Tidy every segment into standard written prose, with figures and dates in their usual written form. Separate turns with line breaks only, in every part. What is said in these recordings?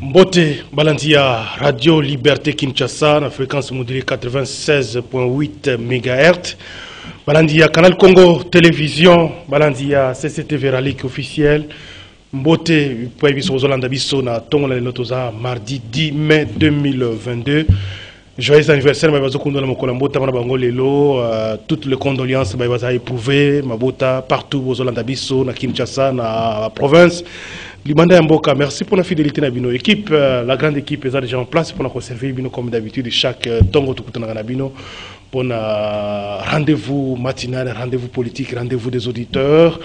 Mbote Balandia Radio Liberté Kinshasa na fréquence modulée 96.8 MHz. Balandia Canal Congo Télévision, Balandia CCTV Ralik officiel. Mbote Poebiso Zolanda Biso na Tongola Lotoza mardi 10 mai 2022. Joyeux anniversaire, Mabazo Kundona Mokolambota, Manabango Lelo, toutes les condoléances, Mabaza éprouvé, Mabota, partout aux Zolanda Biso, na Kinshasa, na province. Limanda Mboka, merci pour la fidélité de notre équipe. La grande équipe est déjà en place pour nous conserver comme d'habitude chaque tongo tukutana bino pour rendez-vous matinal, rendez-vous politique, rendez-vous des auditeurs,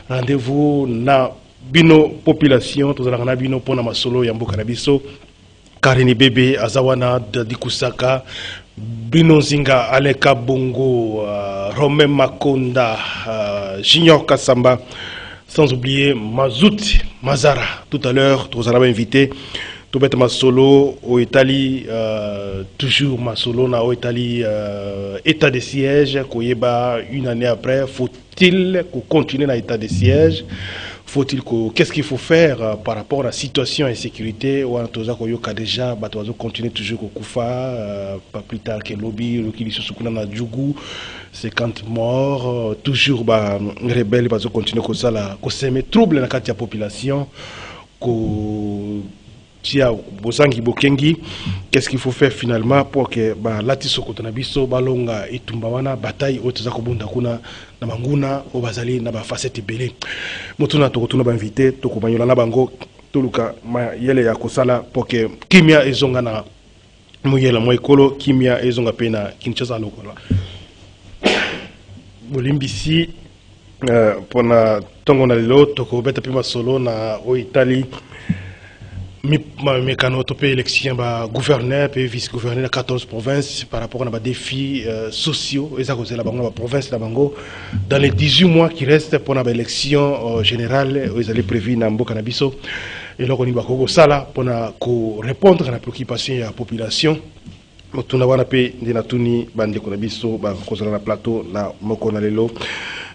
rendez-vous na bino population, tous les bino pour na masolo Yamboka Nabiso, Karini Bebe, Azawana Dikusaka, Bino Zinga, Aleka Bongo, Romain Makonda, Junior Kassamba. Sans oublier Mazout Mazara. Tout à l'heure, nous avons invité tout bête Masolo au Italie, toujours Masolo na au Italie, état de siège, Koyeba une année après. Faut-il continuer dans l'état de siège? Faut-il qu'est-ce qu'il faut faire par rapport à la situation d'insécurité ou à Toza déjà, continuer toujours au Koufa, pas plus tard que lobby, le qui se soukuna na Djougou, 50 morts, toujours rebelles, ils continuer comme ça là, s'aimer trouble dans la population, qu'est-ce qu'il faut faire finalement pour que latiso kotonabiso balonga itumbawana bataille otoza kobunda kuna na manguna obazali na ba facette belé mutuna tokotuna ba invité tokobanyola na bango toluka yele ya kosala pour que kimia ezonga na muyela moikolo kimia ezonga pena Kinshasa lokola bolimbisi pona tongo na lelo tokobeta pima solo na o Italie. Mais quand on élection gouverneur et vice-gouverneur de 14 provinces par rapport à des défis sociaux, et ça cause la province dans les 18 mois qui restent pour l'élection générale, ils allaient prévu dans Mboka Nabiso et là on y va sala pour répondre à la préoccupation de la population. Tout na wana pe ndina tuni bande ko Nabiso ba kozala na plateau na moko na lelo.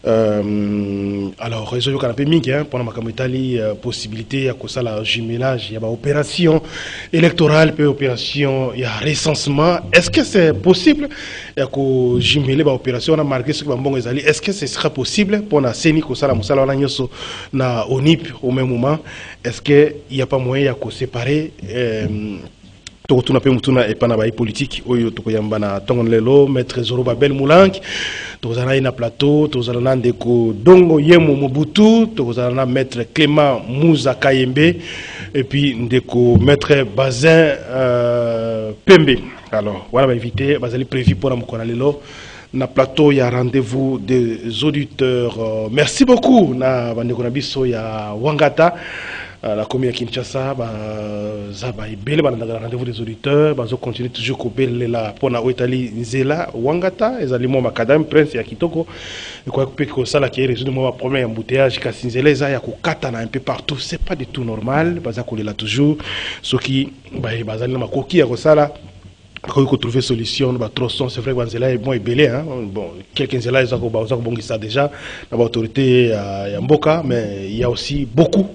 Alors, réseau de canapé mingi pour la Italie, possibilité à la jumelage, il y a opération électorale, puis opération, il y a recensement. Est-ce que c'est possible de jumeler l'opération? On a marqué ce que bon est-ce que ce sera possible pour la CENI na ONIP au même moment? Est-ce qu'il n'y a pas moyen de séparer tokotuna pe mutuna epana ba politique oyo tokoyamba na tongon lelo maître Zoroba Bel Moulank tozana na plateau tozana ndeko Dongo Yemo Mobutu tozana maître Clément Mouza Kayembe et puis ndeko maître Bazin Pembe. Alors voilà, invité bazali prévu pour na mokona lelo na plateau ya rendez-vous des auditeurs. Merci beaucoup na bandeko na biso ya Wangata. La commune de Kinshasa, rendez-vous des auditeurs, continue toujours à pour la Italie, Nzela, Wangata, et Zalimo Makadam, Prince et Kitoko. Et quoi que ça, qui est résolu mon premier embouteillage, Kassinzela, il y a Katana un peu partout, c'est pas du tout normal, Bazako là toujours, ce qui, Bazalina Makoki, à Rosala. Quand il faut trouver solution, c'est vrai que Banzela est bon et belé. Bon, quelques Nzela, ils ont ça déjà, l'autorité à Mboka, mais il y a aussi beaucoup,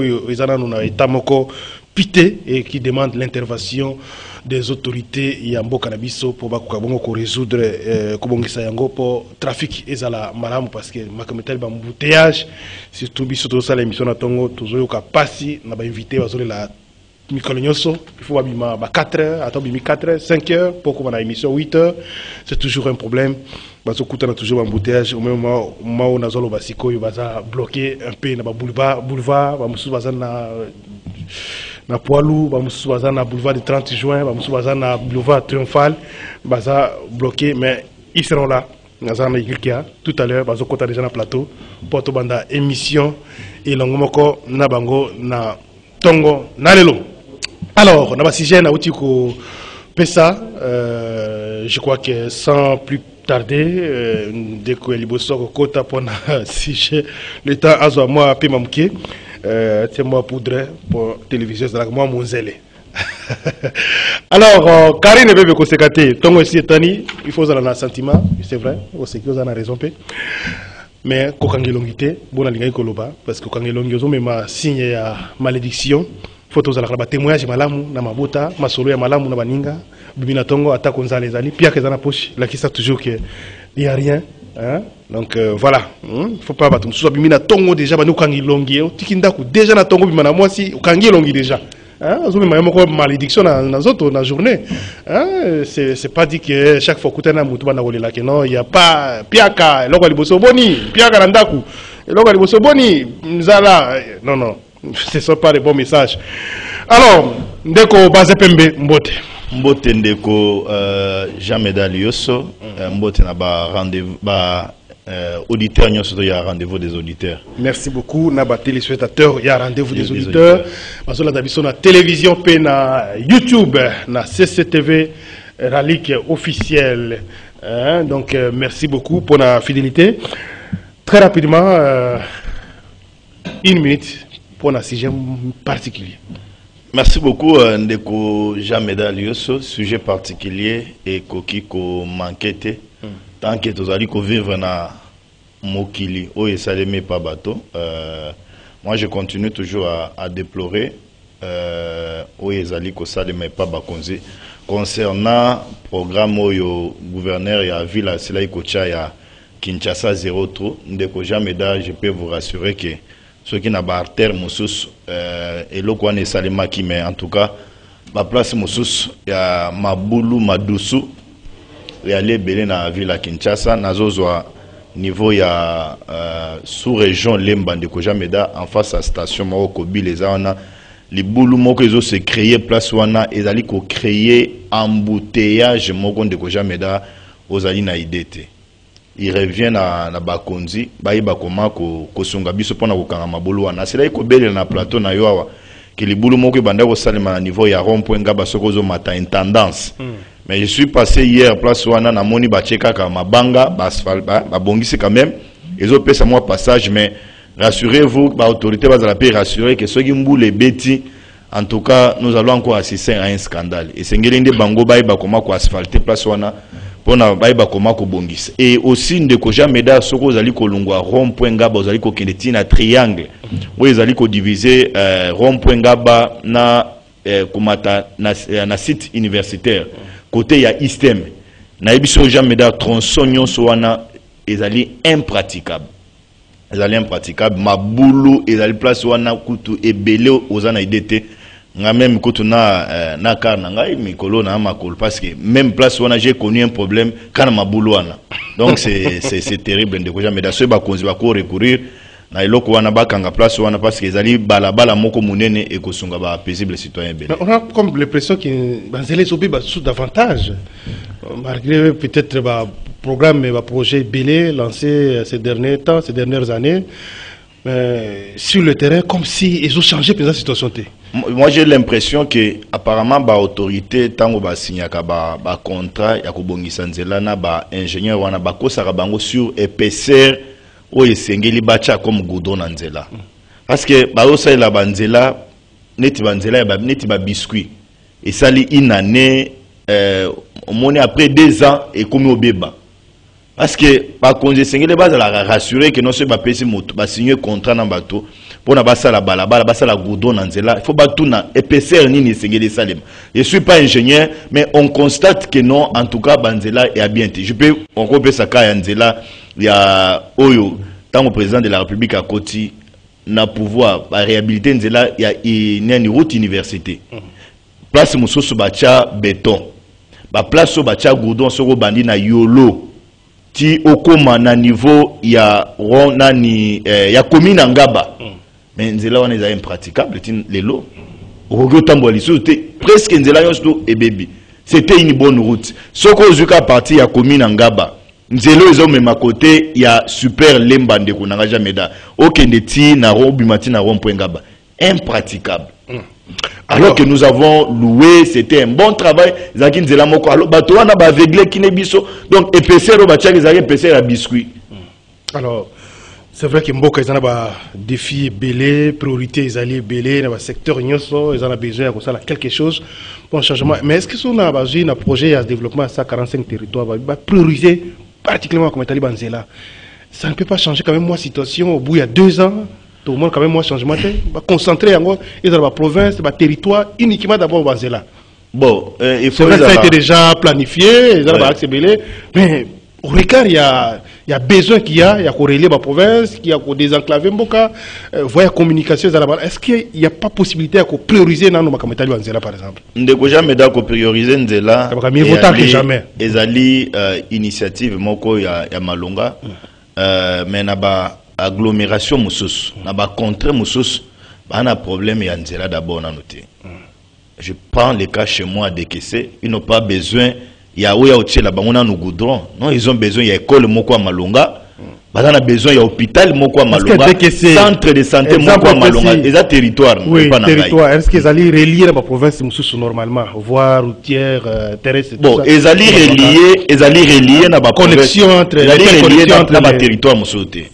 ils ont un état moko pité et qui demandent l'intervention des autorités à Mboka Nabiso pour résoudre pour trafic et la malam parce que makameta le embouteillage, surtout biso ça l'émission na tongo toujours passi na ba invité la il faut abîmer 4 heures, attends 4 heures, 5 heures, pour qu'on ait une émission 8 heures, c'est toujours un problème. Parce que on a toujours un embouteillage, au même moment où on a zolo basiko, il va bloquer un peu na boulevard, va musu bazana na Poilou, va musu bazana boulevard du 30 juin, va musu bazana boulevard triomphal, va bloquer, mais ils seront là. Tout à l'heure, bazo kota déjà na plateau, pour tout banda émission et l'ongomoko na bango na tongo na lelo. Alors, on a un sujet, je crois que sans plus tarder, dès que les bossons quota pour un sujet, le temps a besoin moi à mamouké, c'est moi poudre pour télévision, c'est moi mon zèle. Alors, Karine et bébé conséquenté, tongo ici tani, il faut avoir un sentiment, c'est vrai, c'est que vous avez raison. Mais kokangelongité, bon la linga koloba, parce que kokangelongi ozo même signe ya malédiction. photos à la témoignage malamu na mabota masolo ya malamu na baninga bibina tongo ata konza les ali pia que dans la poche là qui ça toujours que il y a rien hein donc voilà faut pas battre soit bibina tongo déjà ba nous kangi longi tikinda ku déjà na tongo bimana moi si kangi longi déjà hein zo même ko malédiction na zoto na journée hein c'est pas dit que chaque fois kutana mutu bana kolela que non il y a pas piaka loko liboso boni piaka na ndaku loko liboso boni nzala non ce ne sont pas les bons messages. Alors, Ndeko Bazepembe Mbote.
Mbote Ndeko Jean-Meda Lioso. Mbote n'a pas rendez-vous, auditeur, il y a rendez-vous des auditeurs.
Merci beaucoup. N'a pas téléspectateurs, il y a rendez-vous des auditeurs. Parce que la na télévision, na YouTube, na CCTV, Ralik officiel. Donc, merci beaucoup pour la fidélité. Très rapidement, 1 minute. Pour un sujet particulier.
Merci beaucoup, Ndeko Jean-Meda Lioso. Sujet particulier et ko manquete. Tant que tu as vivre na Mokili, où et ça les pas bateau. Moi, je continue toujours à déplorer où et zali ko ça les pas bakonzi. Concernant programme où le gouverneur et la ville c'est là ikocha ya Kinshasa 0 trop. Ndeko Jean-Meda, je peux vous rassurer que ceux qui n'ont pas artère moussous et le coin est salimaki mais en tout cas la place moussous il y a Maboulou Madoussou et aller belé na ville à Kinshasa nazozwa niveau il y a sous région Lemba de Kojameda en face à station Maroko les ana les boulou moko ils ont se créer place wana et ali ko créer embouteillage moko de Kojameda aux ali na idée. Il revient à Bakonzi, baïba koma ko sunga biso pona ko kanga mabulu wana. C'est là ko bele na plateau na yoawa que les boulou moko banda ko salima na niveau ya rond point ngaba soko zo mata une tendance. Mais je suis passé hier place wana na moni ba cheka ka mabanga ba asphalt ba bongisi quand même. Ils ont payé moi passage mais rassurez-vous ba autorité ba la paix rassurer que ceux qui mboule beti en tout cas nous allons encore assister à un scandale. Et sengelende bango baïba koma ko asphalter place wana. Pona baïba koma ko bongis et aussi Ndeko Jean-Meda soko zali ko lungwa rond point ngaba zali ko kendeti na triangle où zali ko diviser rond point ngaba na komata na site universitaire côté ya Istem na ebiso Jean-Meda tronçon nyonso wana ezali impraticable mabulu ezali place wana kutu ebele ozana idete nga même quand on a na car nanga mikolo na makolo parce que même place où j'ai connu un problème quand ma boulouana donc c'est terrible Ndeko Jean-Meda so ba konzi ba ko recourir na iloko wana ba kanga place wana parce que ezali balabala moko munene et ko sunga ba paisible citoyen belé.
On a comme l'impression que banzele sobi ba sous davantage malgré peut-être ba programme ba projet belé lancé ces derniers temps ces dernières années mais sur le terrain comme si ils ont changé la situation.
Moi j'ai l'impression que apparemment ba autorité tango ba signaka ba contrat ya ko bongisa nzela na ba ingénieur wana ba kosaka bango sur épaisseur o esengeli bacha comme goudron na nzela parce que ba osala ba nzela neti ba nzela ba neti ba biscuit et sali une année au moins après 2 ans et comme au beba parce que par contre sengeli ba la rassurer que non se ba pesi moto ba signer contrat na bateau pour na basa la balabala basa la goudron na nzela il faut pas tout na épaisseur ni sengeli salem. Je suis pas ingénieur mais on constate que non en tout cas banzela est bien. Je peux on peut ça ka nzela il y a oyo tant au président de la République à Koti na pouvoir ba réhabiliter nzela il y a une route université place mususu bacha béton ba place so bacha goudron soko bandi na yolo ti okoma na niveau ya nani ya commune ngaba mais nzela wana est impraticable les lots au tambour presque nzela yosto et baby c'était une bonne route soko zuka parti ya commune ngaba nzelo ezo même côté ya super lemba Ndeko nanga Jean-Meda okende ti na robimati na rond point ngaba impraticable. Alors que nous avons loué, c'était un bon travail. Zaki nzela moko alors bato wana ba aveuglé kinebiso donc épaisseur ba tchaki zaki épaisseur à biscuit.
Alors c'est vrai que Mboka ils en a défi belé, priorité ils allaient belé dans le secteur nyonso, ils en a besoin de quelque chose pour un changement. Mais est-ce que si on a besoin d'un projet à développement à 45 territoires, va prioriser particulièrement comme Taliban Zela, ça ne peut pas changer quand même moi situation au bout il y a 2 ans. tout le monde quand même moi changement va concentrer encore et dans la province le territoire uniquement d'abord basé là.
Bon, il faut
ça a été déjà planifié, ils ont accéléré, mais au regard il y a besoin qu'il y a corrélé la province, qu'il y a désenclaver Mboka, voyer communication est-ce qu'il n'y a pas possibilité de prioriser dans nos macamétali Nzela par exemple?
Ndeko jamais d'accord prioriser Nzela.
Mieux vaut que jamais.
Ezali initiative moko ya Malonga, mais na ba agglomération mususu, na ba contrée mususu, ba na problème ya Nzela d'abord na noter. Je prends les cas chez moi à Dekese, ils n'ont pas besoin. Il y a là on a nos goudrons. Non, ils ont besoin, il y a école moko à Malonga. Ils ont besoin, il y a hôpital moko à Malonga. Centre de santé moko à Malonga. Et ça territoire.
Oui, territoire. Est-ce qu'ils allaient relier la province normalement, voie routière, terrestre?
Bon, ils allaient relier la
connexion entre
les territoires musoté.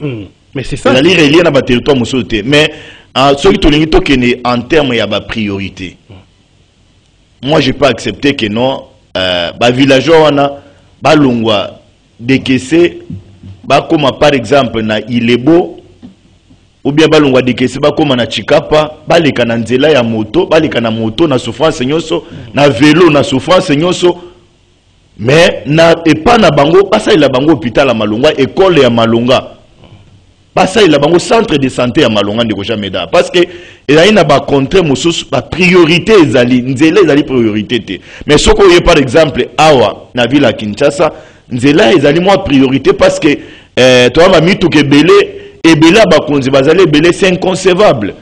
Mais c'est ça.
Ils allaient relier la territoire musoté. Mais ce qui est en termes il y a ma priorité. Moi, je peux accepter que non. Ba villageois wana ba longwa Dekese ba koma par exemple na Ilebo ou bien ba longwa Dekese ba koma na Chikapa ba leka na nzela ya moto ba leka na moto na souffrance nyoso na vélo na souffrance nyoso mais na epa na bango pasa ila bango hôpital ya Malonga école ya Malonga pasa ila bango centre de santé ya Malonga ndeko Jameda parce que il a ba contre mususu ba priorité ezali nzela ezali priorité te mais soko ye par exemple awa na ville ya Kinshasa nzela ezali moi priorité parce que toi ma mitu ke belé ba konzi bazali belé c'est inconcevable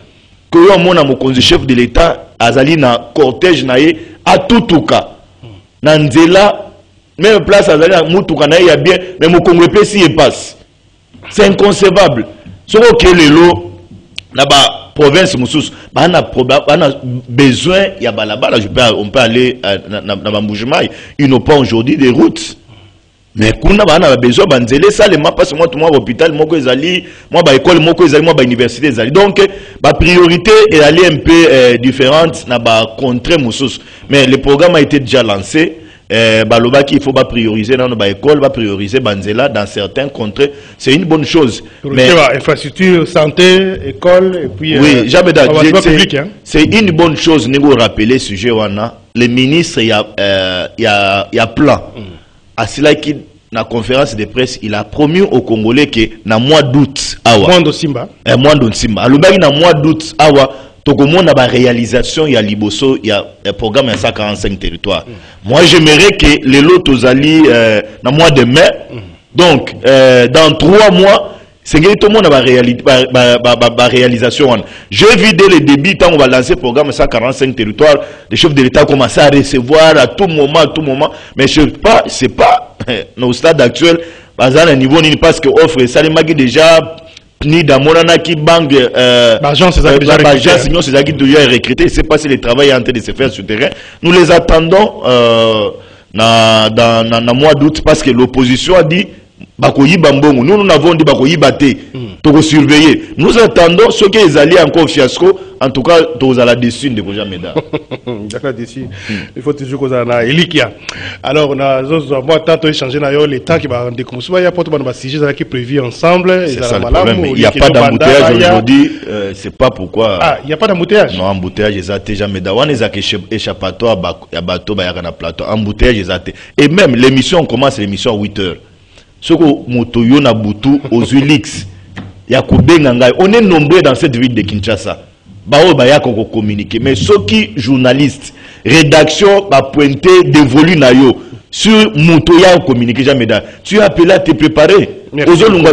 que yo mona mokonzi chef de l'état azali na cortège na ye atutuka na nzela même place azali na mutuka na ye ya bien mais mokongo pesi e passe. C'est inconcevable. Ce que les lots, là-bas, province Moussous, on a besoin, il y a là-bas, on peut aller dans Mboujimaï. Ils n'ont pas aujourd'hui des routes. Mais on a besoin de ça, les parce que moi, tout le monde, hôpital, moi, moi, école, moi, université. Donc, ma priorité est aller un peu différente dans la contrée Moussous. Mais le programme a été déjà lancé. Il faut prioriser dans nos écoles, prioriser Banzela dans certains contrées. C'est une bonne chose.
Mais infrastructure, santé, école, et puis
oui, jamais
public.
C'est une bonne chose. Nous rappeler sujet wana. Le ministre il y a plan. À cela qui la conférence de presse, il a promis aux Congolais que dans mois d'août,
mois de Simba.
Mois de Simba. Alors dans mois d'août, Tokomon a la réalisation, il y a Liboso, il y a un programme à 145 territoires. Moi, j'aimerais que les lots allient dans le mois de mai. Donc, dans 3 mois, c'est que tout le monde a la réalisation. Je vis dès le début, quand on va lancer le programme à 145 territoires, les chefs de l'État commencent à recevoir à tout moment. Mais ce n'est pas, au stade actuel, à un niveau, parce que offre ça, les déjà. Ni d'Amonana qui banque
l'agence
c'est qui doit recruter, c'est pas si le travail est en train de se faire sur le terrain. Nous les attendons dans le mois d'août parce que l'opposition a dit Bakoyi Bambongo. Nous avons dit Bakoyi Bate. Pour surveiller. Nous attendons ceux qui sont allés encore au fiasco. En tout cas, tous à la dessus de Kojameda.
D'accord, dessus. Il faut toujours qu'on a Elikia. Alors, on a moi tant échangé les temps qui va décomposer. Il y a pas de sujet qui est prévu ensemble.
C'est ça le problème. Il n'y a pas d'embouteillage aujourd'hui. C'est pas pourquoi.
Ah, il n'y a pas d'embouteillage.
Non, embouteillage exacté jamais. D'avoir des échappatoires, il y a bateau, il y a un plateau. Embouteillage exacté. Et même l'émission, on commence l'émission à 8 h. Ce que Motoyo na Boutou aux Ulix, on est nombreux dans cette ville de Kinshasa. Ko communiquer. Mais ceux qui journalistes, rédaction, va pointer dévolu na yo sur Motoya communiquer jamais. Tu es appelé à te préparer.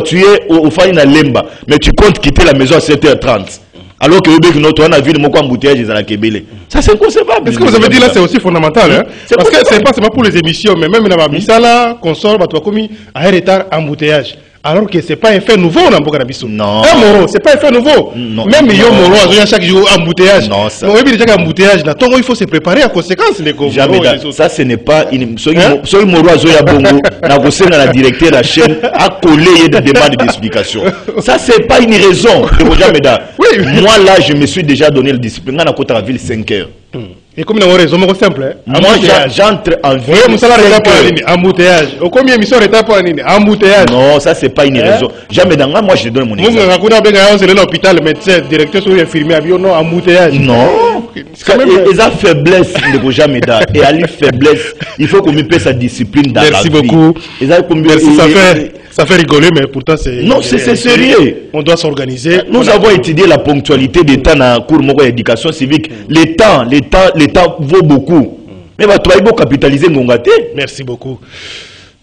Tu es au Faïna Lemba, mais tu comptes quitter la maison à 7h30. Alors que notre on a vu le mot embouteillage à la Kébélé. Ça c'est inconcevable.
Ce que vous avez dit là c'est aussi fondamental. Hein? Parce que c'est pas seulement pour les émissions, mais même dans la Misala, console, tu as commis un retard embouteillage. Alors que ce n'est pas un fait nouveau dans Bokanabiso.
Non.
Un Moro, ce n'est pas un fait nouveau. Non. Même il y a un Moro, il y a chaque jour embouteillage. Non, ça. Donc, déjà embouteillage, il faut se préparer en conséquence.
Jamais. Ça, ce n'est pas une. Seul Moro, Zoya Bongo, n'a la directrice de la chaîne, a collé des demandes d'explication. Ça, ce n'est pas une raison. Oui. Moi, là, je me suis déjà donné le discipline. On a côté la ville 5 h.
Et comme il y a une raison simple,
moi j'entre en vie.
Embouteillage. Combien de embouteillage?
Non, ça c'est pas une raison. Jamais dans moi je te donne mon exemple.
L'hôpital, le médecin, le directeur sur infirmier, non, embouteillage.
Non. Ils ont faiblesse de jamais dar. Et à faiblesse, il faut qu'on me paie sa discipline dans la vie.
Merci beaucoup. Merci, ça fait rigoler, mais pourtant c'est...
Non, c'est sérieux.
On doit s'organiser.
Nous avons étudié la ponctualité des temps dans le cours d'éducation civique. Le temps vaut beaucoup. Mais tu dois capitaliser mon gâté.
Merci beaucoup.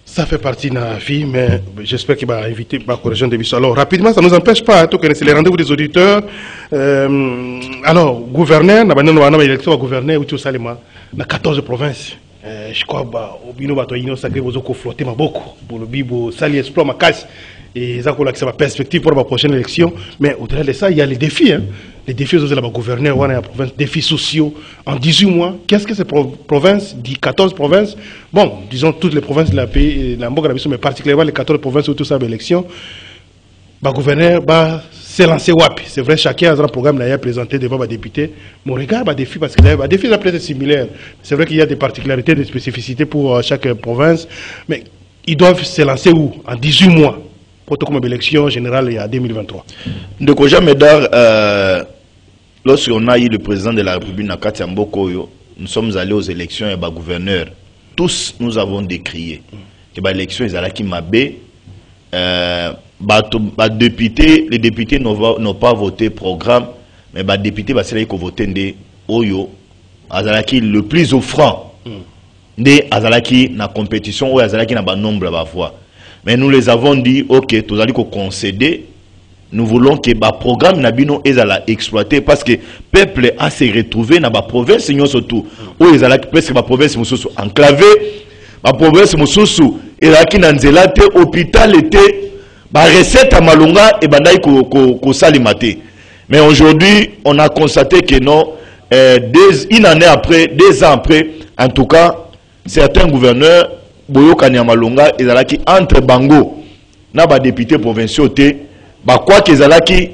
Ça fait partie de la vie, mais j'espère qu'il va éviter ma correction de mission. Alors, rapidement, ça ne nous empêche pas, tout connaissez les rendez-vous des auditeurs. Alors, gouverneur, on a une élection à gouverneur, où tu sais, dans 14 provinces. Je crois que au bino sacré vous avez flotté beaucoup pour le bibo sali exploit ma casse et ça c'est ma perspective pour la prochaine élection. Mais au-delà de ça, il y a les défis, les défis de la gouverneur ou la province, défis sociaux en 18 mois. Qu'est-ce que ces provinces, dit 14 provinces, bon, disons toutes les provinces de la pays, mais particulièrement les 14 provinces où tout ça l'élection, le gouverneur va s'élancer WAP. C'est vrai, chacun a un programme là, présenté devant les députés. Mon regard, les défis, parce que les défis sont peut-être similaires. C'est vrai qu'il y a des particularités, des spécificités pour chaque province, mais ils doivent s'élancer où? En 18 mois, pour comme élection générale il y a 2023.
De Koja Médard, lorsqu'on a eu le président de la République, Nakati Mbokoyo, nous sommes allés aux élections et le gouverneur. Tous nous avons décrié que l'élection est à qui Mabé. Les députés n'ont pas voté programme, mais les députés ont voté de Oyo, Azalaki le plus offrant, de Azalaki na compétition ou Azalaki na nombre de voix. Mais nous les avons dit, ok, tous allons concéder, nous voulons que le programme Nabino est exploité parce que le peuple a se retrouvé dans la province, surtout, où ils ont presque la province enclavée, la province et la Kinanzelate, hôpital était. La recette à Malunga et Bandaï ko salimate. Mais aujourd'hui, on a constaté que non, une année après, 2 ans après, en tout cas, certains gouverneurs, Boyo Kanya Malunga, ils ont qui entre Bango, na ba député provinciaux, quoi qu'ils ont qui,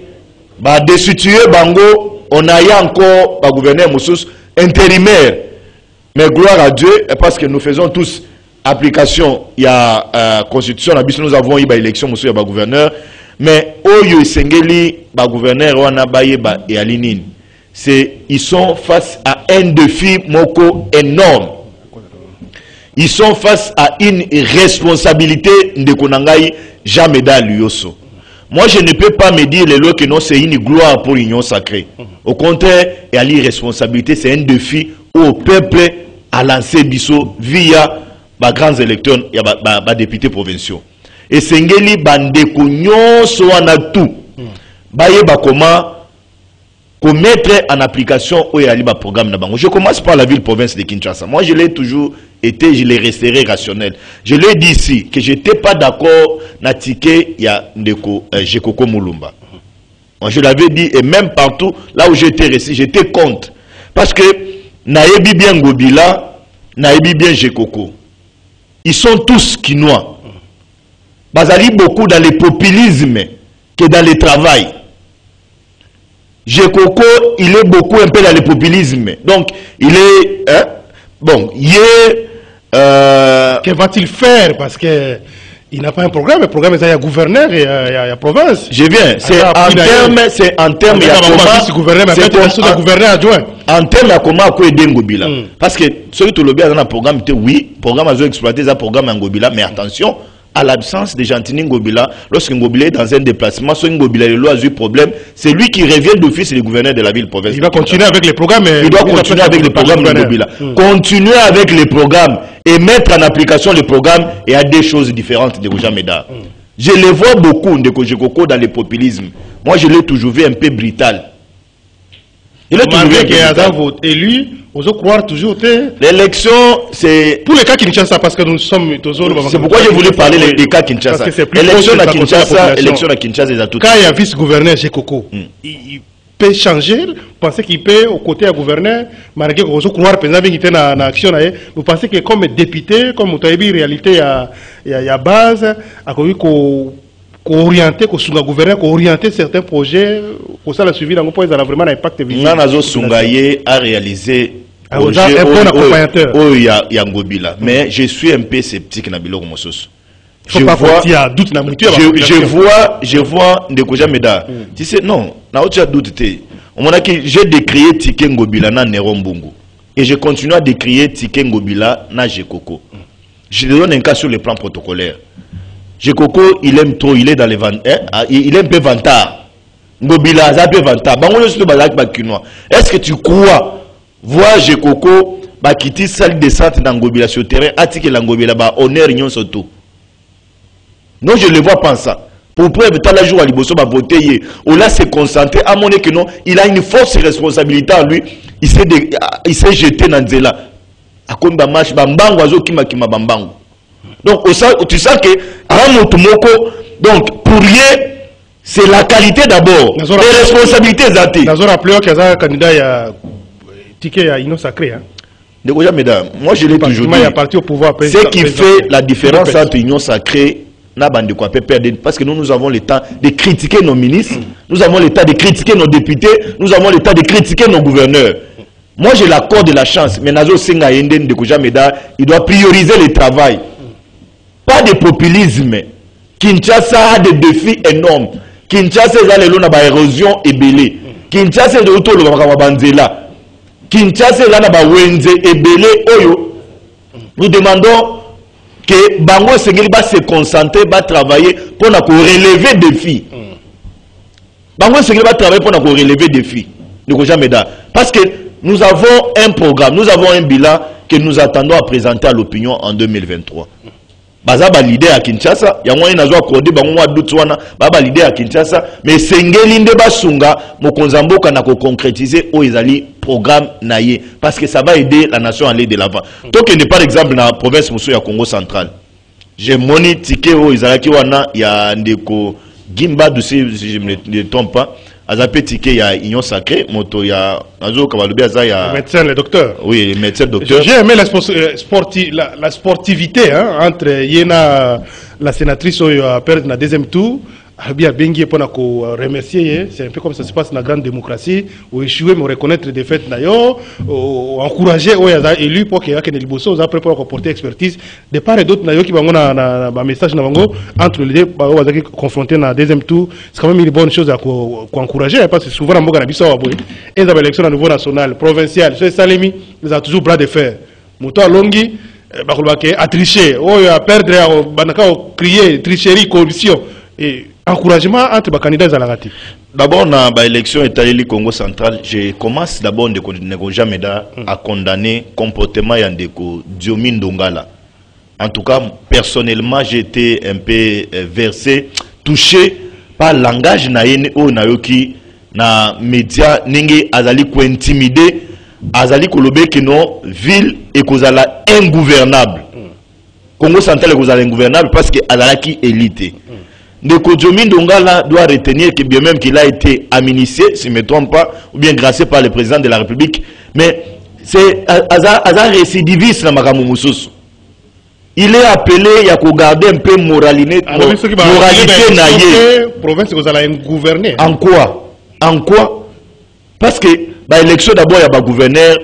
destituer Bango, on a eu encore ba gouverneur Moussous intérimaire. Mais gloire à Dieu, parce que nous faisons tous application, il y a constitution, nous avons eu une élection, monsieur le gouverneur, mais Oyo Sengeli, le gouverneur, et Alinine, ils sont face à un défi moko énorme. Ils sont face à une responsabilité de Konangai jamais Lyoso. Moi, je ne peux pas me dire que non, c'est une gloire pour l'union sacrée. Au contraire, il y a l'irresponsabilité, c'est un défi au peuple à lancer Bisso via les grands électeurs, il y a des députés provinciaux. Et Sengeli Bandeko Nyonso wana tout. Comment mettre en application le programme na bango. Je commence par la ville-province de Kinshasa. Moi, je l'ai toujours été, je l'ai resté rationnel. Je l'ai dit ici que je n'étais pas d'accord na ticket il y a Jekoko Mulumba. Moi, je l'avais dit et même partout là où j'étais resté, j'étais contre. Parce que naebi bien Gobila, naebi bien Jekoko. Ils sont tous quinois. Bazali beaucoup dans le populisme que dans le travail. Jekoko, il est beaucoup un peu dans le populisme. Donc, il est... bon, il est...
Que va-t-il faire? Parce que il n'a pas un programme. Le programme, c'est un gouverneur et la province.
Je viens. C'est en termes... Il y a comment...
gouverneur adjoint.
En termes, il y a comment à aider Ngobila. Parce que celui qui a un programme, oui, le programme a exploité ce programme en Ngobila, mais attention, à l'absence de Gentini Ngobila, lorsque Ngobila est dans un déplacement, soit Ngobila a eu problème, c'est lui qui revient d'office le gouverneur de la ville-province.
Il va continuer avec les programmes.
Il doit continuer avec les programmes de Ngobila. Continuer avec les programmes et mettre en application les programmes, et à des choses différentes de Goujameda. Je les vois beaucoup de Kojekoko dans le populisme. Moi, je l'ai toujours vu un peu brutal. Il est toujours
vu élu, on doit croire toujours.
L'élection, c'est...
Pour les cas Kinshasa, parce que nous sommes toujours...
C'est pourquoi je voulais parler des cas Kinshasa. L'élection à Kinshasa, c'est à tout.
Quand il y a un vice-gouverneur Jekoko, il peut changer, vous pensez qu'il peut, aux côtés du gouverneur, malgré que vous croire, par exemple, qu'il était en action, vous pensez que comme député, comme vous avez dit, en réalité, il y a base, orienter, orienter certains projets, pour ça la suivi dans le point, ils ont vraiment un impact visible.
Nanazo Sungaye a réalisé
un bon accompagnateur.
Oh, il y a Ngobila. Mais je suis un peu sceptique dans Biloko Mosos.
Je
vois Ndekoja Meda. Tu sais, non, na autre doute. J'ai décrié Tiké Ngobila na Nerombungu. Et je continue à décrier Tiké Ngobila na Jekoko. Je donne un cas sur le plan protocolaire. Jekoko, il aime trop, il est dans les il aime un peu vantard. Ngobila, il aime vantard. Est-ce que tu crois voir Jekoko quitter salle de centre dans Ngobila sur le terrain, attiquer la Ngobila, honneur, union surtout? Non, je le vois pas ça. Pour preuve, tant la jour à Liboso va voter, on l'a s'est concentré, à mon avis que non, il a une force responsabilité à lui, il s'est jeté dans Zela. À quoi match, bambango, azo kima bambango. Donc, tu sens que, donc, pour rien, c'est la qualité d'abord, les responsabilités zati.
Nous avons rappelé qu'il y a un candidat, il y a ticket à Inno Sacré.
Mesdames, moi je l'ai toujours dit. Ce qui fait la différence entre Union Sacrée parce que nous avons le temps de critiquer nos ministres, nous avons le temps de critiquer nos députés, nous avons le temps de critiquer nos gouverneurs. Moi j'ai l'accord de la chance, mais Nazo Senga Yenden de Kojameda, il doit prioriser le travail. Pas de populisme. Kinshasa a des défis énormes. Kinshasa a une érosion et belé. Kinshasa est autour de la Banzela. Kinshasa a une Wenze et belé. Nous demandons que Bango Sengeli va se concentrer, va travailler pour relever des défis. Bango Sengeli va travailler pour relever des défis. Parce que nous avons un programme, nous avons un bilan que nous attendons à présenter à l'opinion en 2023. Baza ba leader à Kinshasa, ya mwa inazo accordé ba mwa Botswana, ba leader à Kinshasa, mais Sengeli nde basunga mokonza mboka na ko concrétiser o ezali programme naye parce que ça va aider la nation à aller de l'avant. Donc il par exemple dans la province muso ya Congo central. J'ai moni ticket o ezalaki wana ya ndeko Gimba si je ne trompe pas. Azapé ticket ya Union Sacrée, moto ya Nazo Kabalubi Aza ya
médecin le docteur.
Oui, le médecin docteur.
J'ai aimé la sportivité entre Yena la sénatrice qui a perdu dans le deuxième tour. Bien Bengi pour remercier, c'est un peu comme ça se passe dans la grande démocratie, où échouer mais reconnaître les défaites d'ailleurs, encourager aux élus pour qu'il y ait des bossos après pour apporter expertise. De part et d'autre, qui va un message entre les deux confrontés dans le deuxième tour, c'est quand même une bonne chose à encourager parce que souvent on a et les élections au niveau national, provincial, c'est Salemi, ils ont toujours bras de fer. Mouto Longi, a triché, a perdre, a crier, tricherie, corruption et encouragement entre les candidats à la rati.
D'abord, dans l'élection étalée Congo central, je commence d'abord à condamner le comportement de Diomi Ndongala. En tout cas, personnellement, j'ai été un peu versé, touché par le langage nayoki na média ningi azali ko intimider, azali kolobe que non ville et kozala ingouvernable. Congo central est kozala ingouvernable parce que azalaki élité. Ndeko Diomi Ndongala doit retenir que bien même qu'il a été aminicié, si je ne me trompe pas, ou bien gracié par le président de la République, mais c'est un récidiviste dans Makamou Moussousou. Il est appelé, il y a qu'à garder un peu moralité naïe.
Province vous allez gouverner.
En quoi? En quoi? Parce que l'élection d'abord il y a un gouverneur,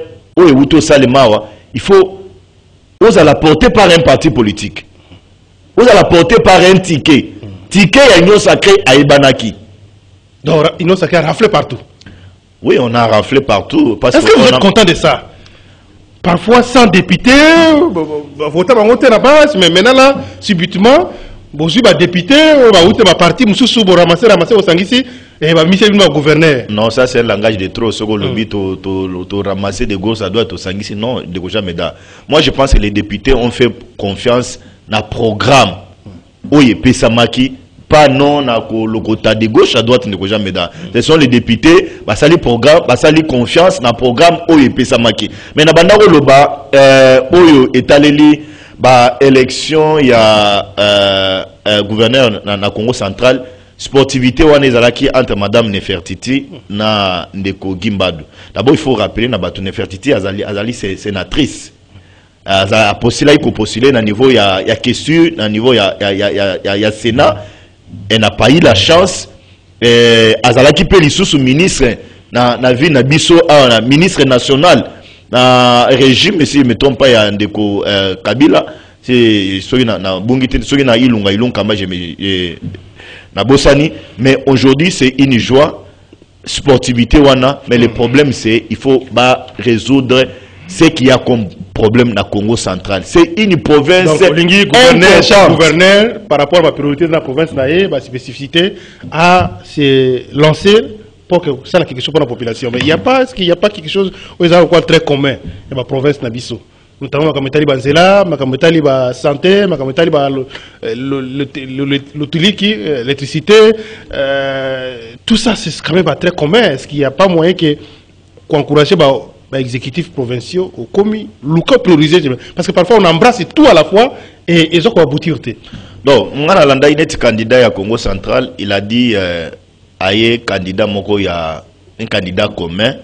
il faut, vous allez porter par un parti politique. Vous allez porter par un ticket. Ticket à Union Sacrée à Ibanaki.
Donc, Union Sacrée a raflé partout.
Oui, on a raflé partout.
Est-ce que vous êtes content de ça? Parfois, sans député, voter à la base, mais maintenant, là, subitement, vous avez député, vous avez parti, vous avez ramassé au Sangisi, et vous avez mis le gouverneur.
Non, ça, c'est un langage de trop. Ce que le but, de ramasser des gosses, ça doit être au Sangisi. Non, moi, je pense que les députés ont fait confiance dans le programme. Oui, Pessamaki, pas non le côté de gauche à droite, ce sont les députés, ça les programme, ça les confiance dans le programme Oye Pessamaki. Mais dans le bas, Oyo est allé élection, il y a gouverneur dans le Congo central, sportivité entre Madame Nefertiti na Ndeko Gimbadu. D'abord, il faut rappeler que Nefertiti Azali sénatrice. A postulé à niveau il y a question à niveau il y a Sénat, elle n'a pas eu la chance azalaki pe lisusu ministre na ville na biso ministre national na régime, mais si je ne me trompe pas, il y a un déco Kabila, c'est celui na Bungite, celui na Ilunga, Kamba, na Bossani, mais aujourd'hui c'est une joie, sportivité wana, mais le problème c'est il faut résoudre ce qu'il y a comme problème dans le Congo central. C'est une province. Donc,
gouverneur, par rapport à la priorité de la province, la spécificité, à se lancer pour que ça ait quelque chose pour la population. Mais il n'y a pas quelque chose où ils ont quoi très commun dans la province Nabiso. Notamment, la Banzela, la santé, l'électricité, tout ça, c'est quand même pas très commun. Est-ce qu'il n'y a pas moyen qu'on encourage les exécutifs provinciaux au commis, le prioriser, parce que parfois on embrasse tout à la fois et ils ont aboutir.
Donc, on a un candidat à Congo central, il a dit aye candidat moko il y a un candidat commun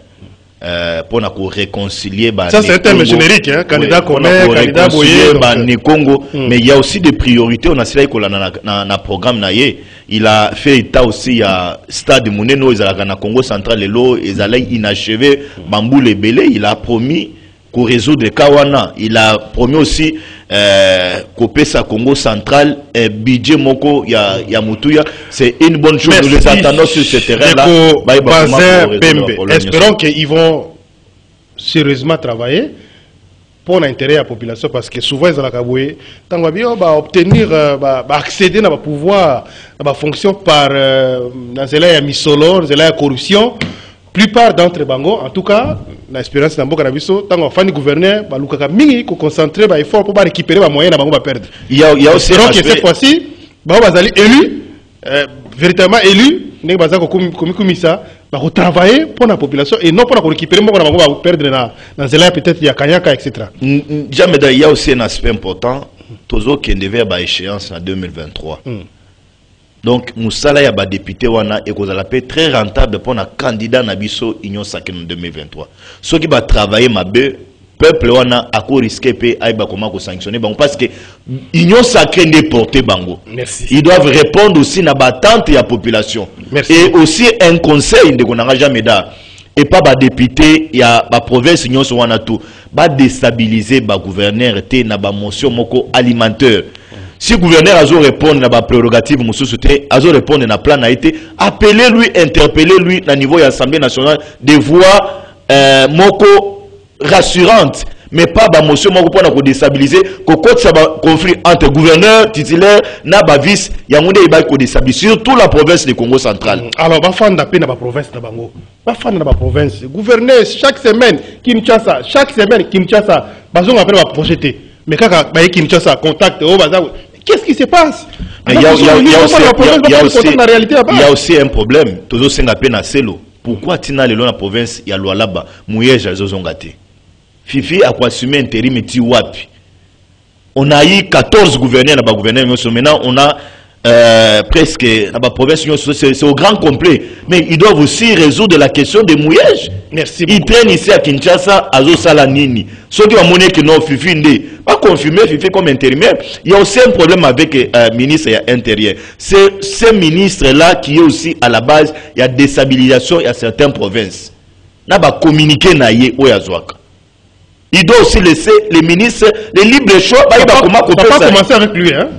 pour réconcilier
ça c'est un terme générique, hein, candidat commun, candidat boyé
Congo, mais il y a aussi des priorités. On a cela dans programme naie. Il a fait état aussi à stade Mouneno, ils allaient dans Congo central et l'eau, ils allaient inachevé Bambou les Belé. Il a promis qu'on résoudre le Kawana. Il a promis aussi couper sa Congo central et budget moko ya Moutouya. C'est une bonne chose. Nous les attendons sur ce terrain-là.
Espérons qu'ils vont sérieusement travailler pour l'intérêt de la population, parce que souvent ils ont obtenir accéder à pouvoir, à la fonction par dans la misolo, dans la corruption. Plupart d'entre bango, en tout cas, l'espérance dans beaucoup d'habitants, tant qu'on fait le gouverneur, Lukaka mingi, qu'on concentrer, effort pour récupérer les moyens, bango va perdre.
Il y a aussi
que cette fois-ci, bango va aller élu, véritablement élu, n'est pas comme ça, va travailler pour la population et non pour récupérer, bango va perdre dans cela peut-être il y a Kanyaka, etc.
Jamais il y a aussi un aspect important, toujours qui devait avoir échéance en 2023. Donc, Moussala ya ba député wana et qu'on a très rentable pour un candidat Nabiso Union Sacrée en 2023. Ceux qui va travailler ma peuple wana a quoi risquer pe aïba comment ko sanctionner bango parce que Union Sacrée n'est porté bango.
Merci.
Ils doivent répondre aussi na battante ya population.
Merci.
Et aussi un conseil de qu'on n'a jamais da et pas ba député ya ba province Union wana tout ba déstabiliser ba gouverneur té na ba motion moko alimentaire. Si le gouverneur a répondu à la prérogative, a répondu à la plan a été appelez-lui, interpellez-lui au niveau de l'Assemblée nationale des voix moko rassurantes, mais pas de motion pour déstabiliser, que conflit entre gouverneur, titulaire, et vice, il y a un déstabiliser surtout la province du Congo central.
Alors, il faut faire la province de Bango. Il faut faire la province. Gouverneur, chaque semaine, Kinshasa, il va projeter. Mais quand Kinshasa contacte, qu'est-ce qui se passe?
Il y a aussi un problème. Toujours c'est un peu na selo. Pourquoi tina le long la province ya Lualaba, Mouyej azozongate. Fifi a quoi assumer intérim et wapi. On a eu 14 gouverneurs là-bas gouverneurs maintenant on a presque la province c'est au grand complet, mais ils doivent aussi résoudre la question de Mouyej.
Merci.
Ils traînent ici à Kinshasa à Zosalanini. Ceux qui ont monnaie que non Fifi n'est pas confirmé Fifi comme intérimaire. Il y a aussi un problème avec le ministre intérieur. C'est ce ministre là qui est aussi à la base il y a déstabilisation il y a certaines provinces. N'a pas communiqué naïe au Yazouaka. Il doit aussi laisser les ministres les libres choix.
Ça n'a pas commencé avec lui, hein?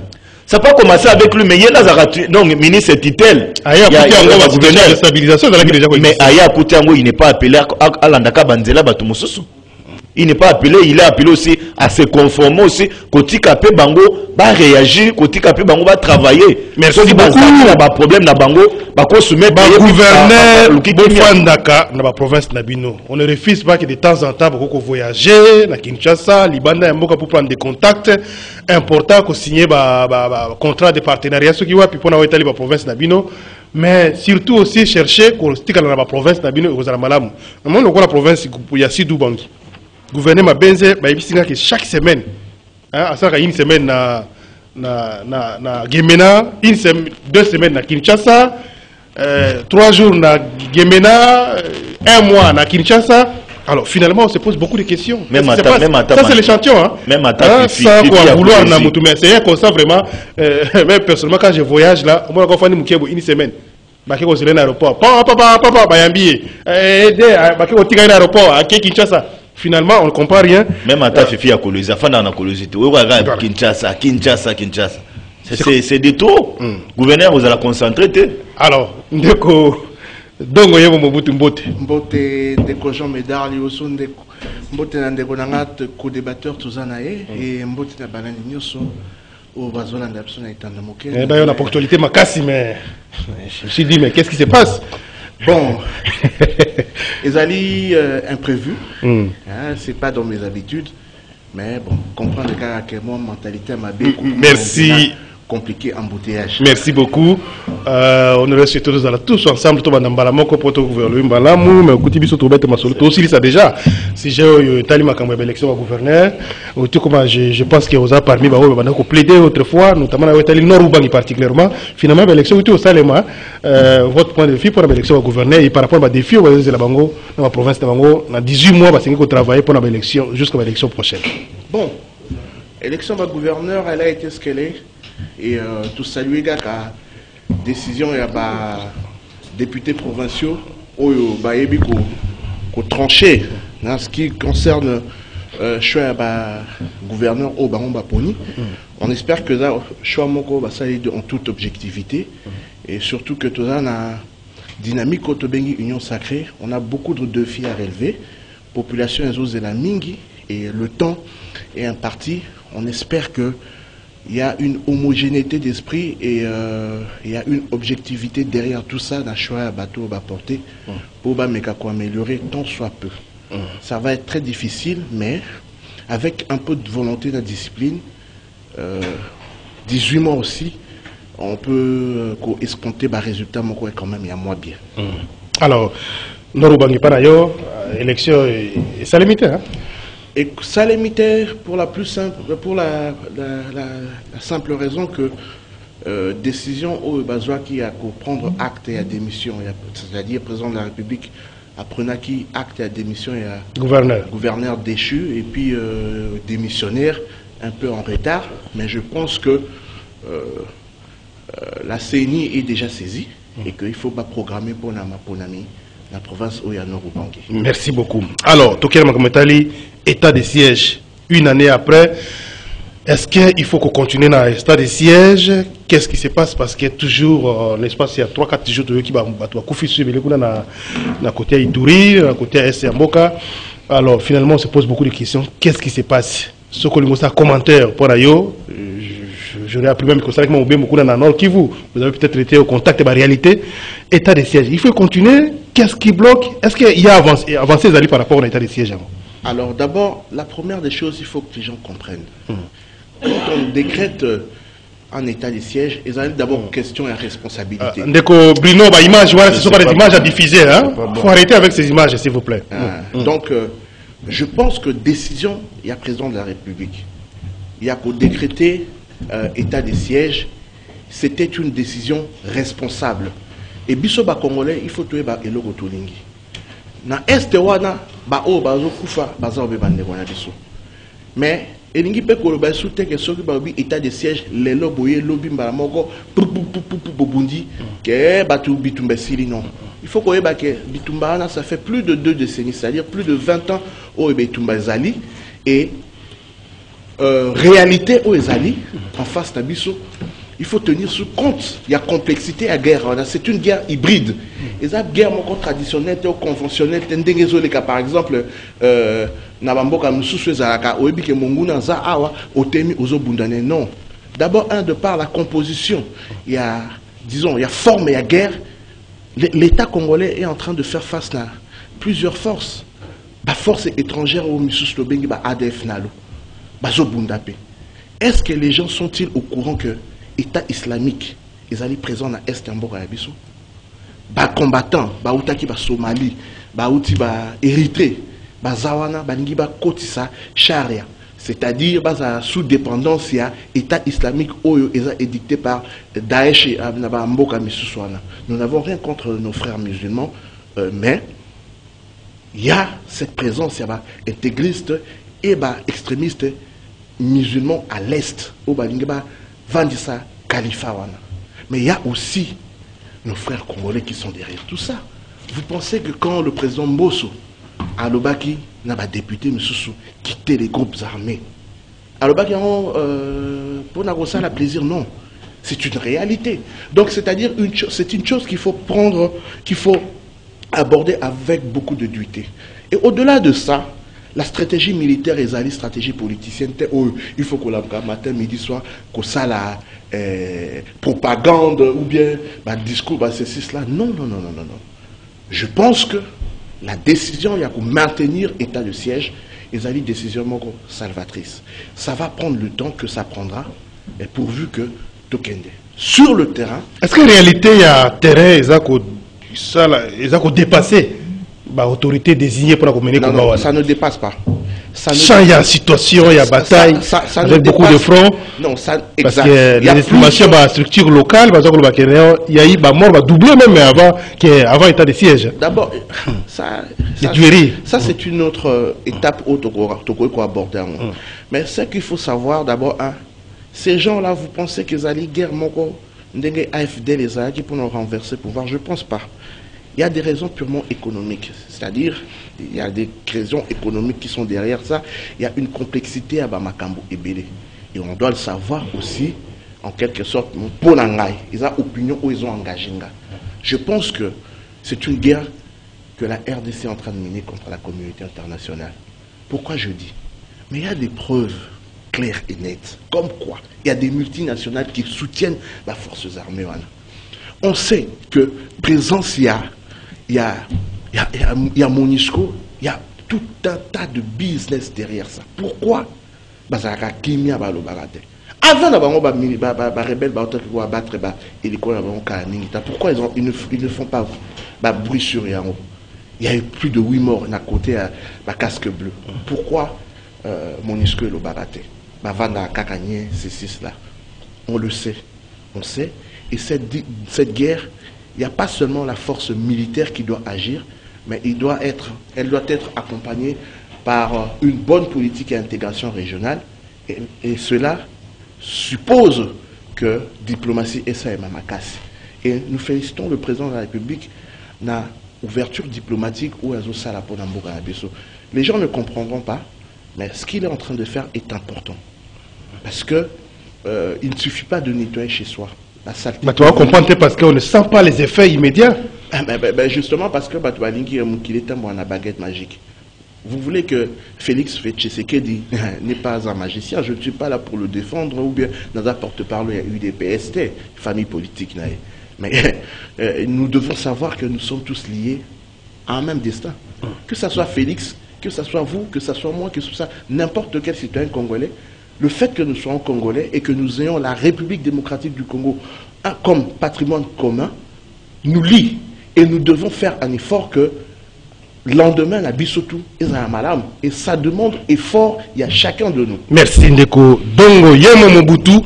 Ça n'a pas commencé avec lui, mais il y a donc ministre Titel.
Il y a gouverneur de stabilisation.
Mais Aya Koutiango, il n'est pas appelé à l'Andaka Banzela Batumususu. Il n'est pas appelé, il est appelé aussi à se conformer aussi. Koti Kapé Bango va réagir, Koti Kapé Bango va travailler.
Merci beaucoup.
Il y a un problème dans Bango, Bako soumettre
le gouverneur Bofandaka dans la province Nabino. On ne refuse pas que de temps en temps, beaucoup voyager dans Kinshasa, Libanda, Mboka pour prendre des contacts importants, pour signer un contrat de partenariat, ce qui va puis pour la province Nabino. Mais surtout aussi chercher qu'on stick dans la province Nabino et aux Alamalam. Moi, on a la province, il y a 6 Doubangi. Gouvernement Benze, que chaque semaine, à ça une semaine na Gemena, 2 semaines na Kinshasa, 3 jours na Gemena, 1 mois na Kinshasa. Alors finalement, on se pose beaucoup de questions. Ça c'est l'échantillon, hein.
Même à
ça quoi vouloir na Moutoumé. C'est comme ça vraiment. Même personnellement quand je voyage là, moi quand on fait une semaine. Baki ko à l'aéroport. Papa, bayambi. Baki ko tika l'aéroport à Kinshasa. finalement, on ne comprend rien.
Même à ta fifi à Colosie, à la Colosie, Kinshasa. C'est des taux. Gouverneur, vous allez concentrer.
Alors, ndeko, donc on y a Mobutu Mbote.
Mbote, ndeko Jean Médard, Lioso, ndeko Mbote na ndeko nangat co-débatteur Tozanae et Mbote na balani nyoso au Bazolanda Psona Itanda Moké.
D'ailleurs, la ponctualité m'a cassé, mais je me suis dit, mais qu'est-ce qui se passe?
Bon, les alliés imprévus, c'est pas dans mes habitudes, mais bon, comprendre que mon mentalité m'a bien
merci.
Compliqué embouteillage.
Merci beaucoup. On reste tous ensemble, tout le monde pour tout gouvernement. Mais écoutez, biso tout bête masolo. Tout aussi ça déjà. Si j'ai talima comme élection au gouverneur, tout comme je pense que vous avez parmi bah on plaider autrefois, notamment avec Tali Norubangi particulièrement. Finalement, l'élection tout au Salema, votre point de vue pour l'élection au gouverneur et par rapport à défi au de la Bango, dans la province de Bango, dans 18 mois, parce qu'on travaille pour l'élection jusqu'à l'élection prochaine.
Bon, l'élection au gouverneur, elle a été ce qu'elle est. Et tout saluer la décision et députés provinciaux qui tranché en ce qui concerne choix gouverneur au Baron Baponi. On espère que ça choix moko va salir en toute objectivité et surtout que tout ça na dynamique autobengi union sacrée. On a beaucoup de défis à relever. Population est la mingi et le temps est imparti. On espère que il y a une homogénéité d'esprit et il y a une objectivité derrière tout ça dans le choix à bateau va porter pour améliorer tant soit peu. Ça va être très difficile, mais avec un peu de volonté, de discipline, 18 mois aussi, on peut escompter des résultats quand même il y a moins bien.
Alors, Norubangi Panayo, élection, ça limite, hein?
Et ça limité pour la plus simple, pour la simple raison que décision au Bazoua qui a prendre acte et à démission, c'est-à-dire président de la République apprenant qui acte et à démission et à gouverneur déchu et puis démissionnaire un peu en retard, mais je pense que la CENI est déjà saisie et qu'il ne faut pas programmer pour Namaponami. La province où il y a Norubangi.
Merci beaucoup. Alors, Tokia Makometali, état de siège, une année après, est-ce qu'il faut qu'on continue dans l'état de siège? Qu'est-ce qui se passe? Parce qu'il y a toujours, n'est-ce pas, il y a 3-4 jours qui vont côté Ituri, côté S. Mboka. Alors, finalement, on se pose beaucoup de questions. Qu'est-ce qui se passe? Ce que nous avons commentaire pour Ayo, j'aurais appris même que ça avec beaucoup dans le Nord Kivu. Vous avez peut-être été au contact de la réalité. État de siège. Il faut continuer. Qu'est-ce qui bloque? Est-ce qu'il y a avancé par rapport à l'état de siège?
Alors d'abord, la première des choses, il faut que les gens comprennent. Quand on décrète un état de siège, il y a d'abord question et responsabilité.
Ndeko Bruno, image, voilà, ce ne sont pas des images à diffuser. Il faut arrêter avec ces images, s'il vous plaît.
Donc, je pense que décision, il y a président de la République. Il y a qu'au décréter état de siège, c'était une décision responsable. Et bisoba congolais, il faut tuer eloko tolingi. Na este wana ba o bazo kufa baza obe bande wana biso. Mais elingi pe ko ba soute ke soki ba bi état de siège lelo boye lobi mbala moko bobundi ke batu bitumba sili non. Il faut qu'on ait que bitumba ça fait plus de 2 décennies, c'est-à-dire plus de 20 ans au bitumba zali et réalité au zali en face de biso. Il faut tenir sous compte, il y a complexité à guerre, c'est une guerre hybride. Et cette guerre traditionnelle ou conventionnelle, par exemple, non. D'abord, de par la composition, il y a, disons, il y a forme et il y a guerre. L'État congolais est en train de faire face à plusieurs forces. La force étrangère au ADF Nalo. Est-ce que les gens sont-ils au courant que l'État islamique ils allaient présents dans l'Est Mboka Yabiso? Combattants, Baoutaki, Somalie, Baouti, Érythrée, Zawana, Bangiba, Kotissa, Charia. C'est-à-dire sous dépendance, il y a l'État islamique édicté par Daesh et Mboka Missouana. Nous n'avons rien contre nos frères musulmans, mais il y a cette présence, il y a intégriste et extrémiste musulmans à l'Est, au Bangiba, Vandissa, Khalifa. Mais il y a aussi nos frères congolais qui sont derrière tout ça. Vous pensez que quand le président Mbosso à Lobaki, n'a pas député mais sous quitter les groupes armés. Alors pour n'a pas la plaisir, non. C'est une réalité. Donc c'est-à-dire c'est une chose qu'il faut prendre, qu'il faut aborder avec beaucoup de dureté. Et au-delà de ça, la stratégie militaire et la stratégie politicienne, il faut qu'on la matin, midi, soir, qu'on ça la propagande ou bien discours, ceci, cela. Non, non, non, non, non, non. Je pense que la décision, il y a pour maintenir l'état de siège, et ça une décision salvatrice. Ça va prendre le temps que ça prendra, et pourvu que Tokende. Sur le terrain.
Est-ce qu'en réalité, il y a terrain, ils ont dépassé l'autorité désignée pour la communauté?
Non, ça ne dépasse pas.
Il y a situation, il y a bataille, avec beaucoup de fronts.
Non, ça,
parce que les estimations de la structure locale, il y a eu mort doublé même avant l'état de siège.
D'abord, ça c'est une autre étape qu'on peut aborder. Mais ce qu'il faut savoir d'abord, ces gens-là, vous pensez qu'ils allaient guerre AFD les a pour nous renverser le pouvoir? Je ne pense pas. Il y a des raisons purement économiques, c'est-à-dire il y a des raisons économiques qui sont derrière ça. Il y a une complexité à Bamakambo et Bélé. Et on doit le savoir aussi, en quelque sorte, pour l'Angaï. Ils ont opinion où ils ont engagé. Je pense que c'est une guerre que la RDC est en train de mener contre la communauté internationale. Pourquoi je dis? Mais il y a des preuves claires et nettes. Comme quoi? Il y a des multinationales qui soutiennent les forces armées. On sait que présence, il y a MONUSCO, il y a tout un tas de business derrière ça. Pourquoi? Avant d'avoir rebelle, pourquoi ils ne font pas bruit sur rien? Il y a eu plus de 8 morts à côté de casque bleu. Pourquoi MONUSCO est le baraté? Là. On le sait. On sait. Et cette guerre, il n'y a pas seulement la force militaire qui doit agir, mais elle doit être accompagnée par une bonne politique et intégration régionale. Et cela suppose que diplomatie et ça est mamakasi. Et nous félicitons le président de la République dans l'ouverture diplomatique où il y a les gens ne comprendront pas, mais ce qu'il est en train de faire est important. Parce que il ne suffit pas de nettoyer chez soi.
Tu vas comprendre parce qu'on ne sent pas les effets immédiats.
Justement parce que qu'il est un baguette magique. Vous voulez que Félix Tshisekedi n'est pas un magicien? Je ne suis pas là pour le défendre, ou bien dans un porte-parole, il y a eu des PST, famille politique. Mais nous devons savoir que nous sommes tous liés à un même destin. Que ce soit Félix, que ce soit vous, que ce soit moi, que ce soit n'importe quel citoyen congolais, le fait que nous soyons congolais et que nous ayons la République démocratique du Congo comme patrimoine commun, nous lie. Et nous devons faire un effort que le lendemain, la Bissotou est un malam. Et ça demande effort, il y a chacun de nous.
Merci Ndeko. Dongo Yemo Mobutu,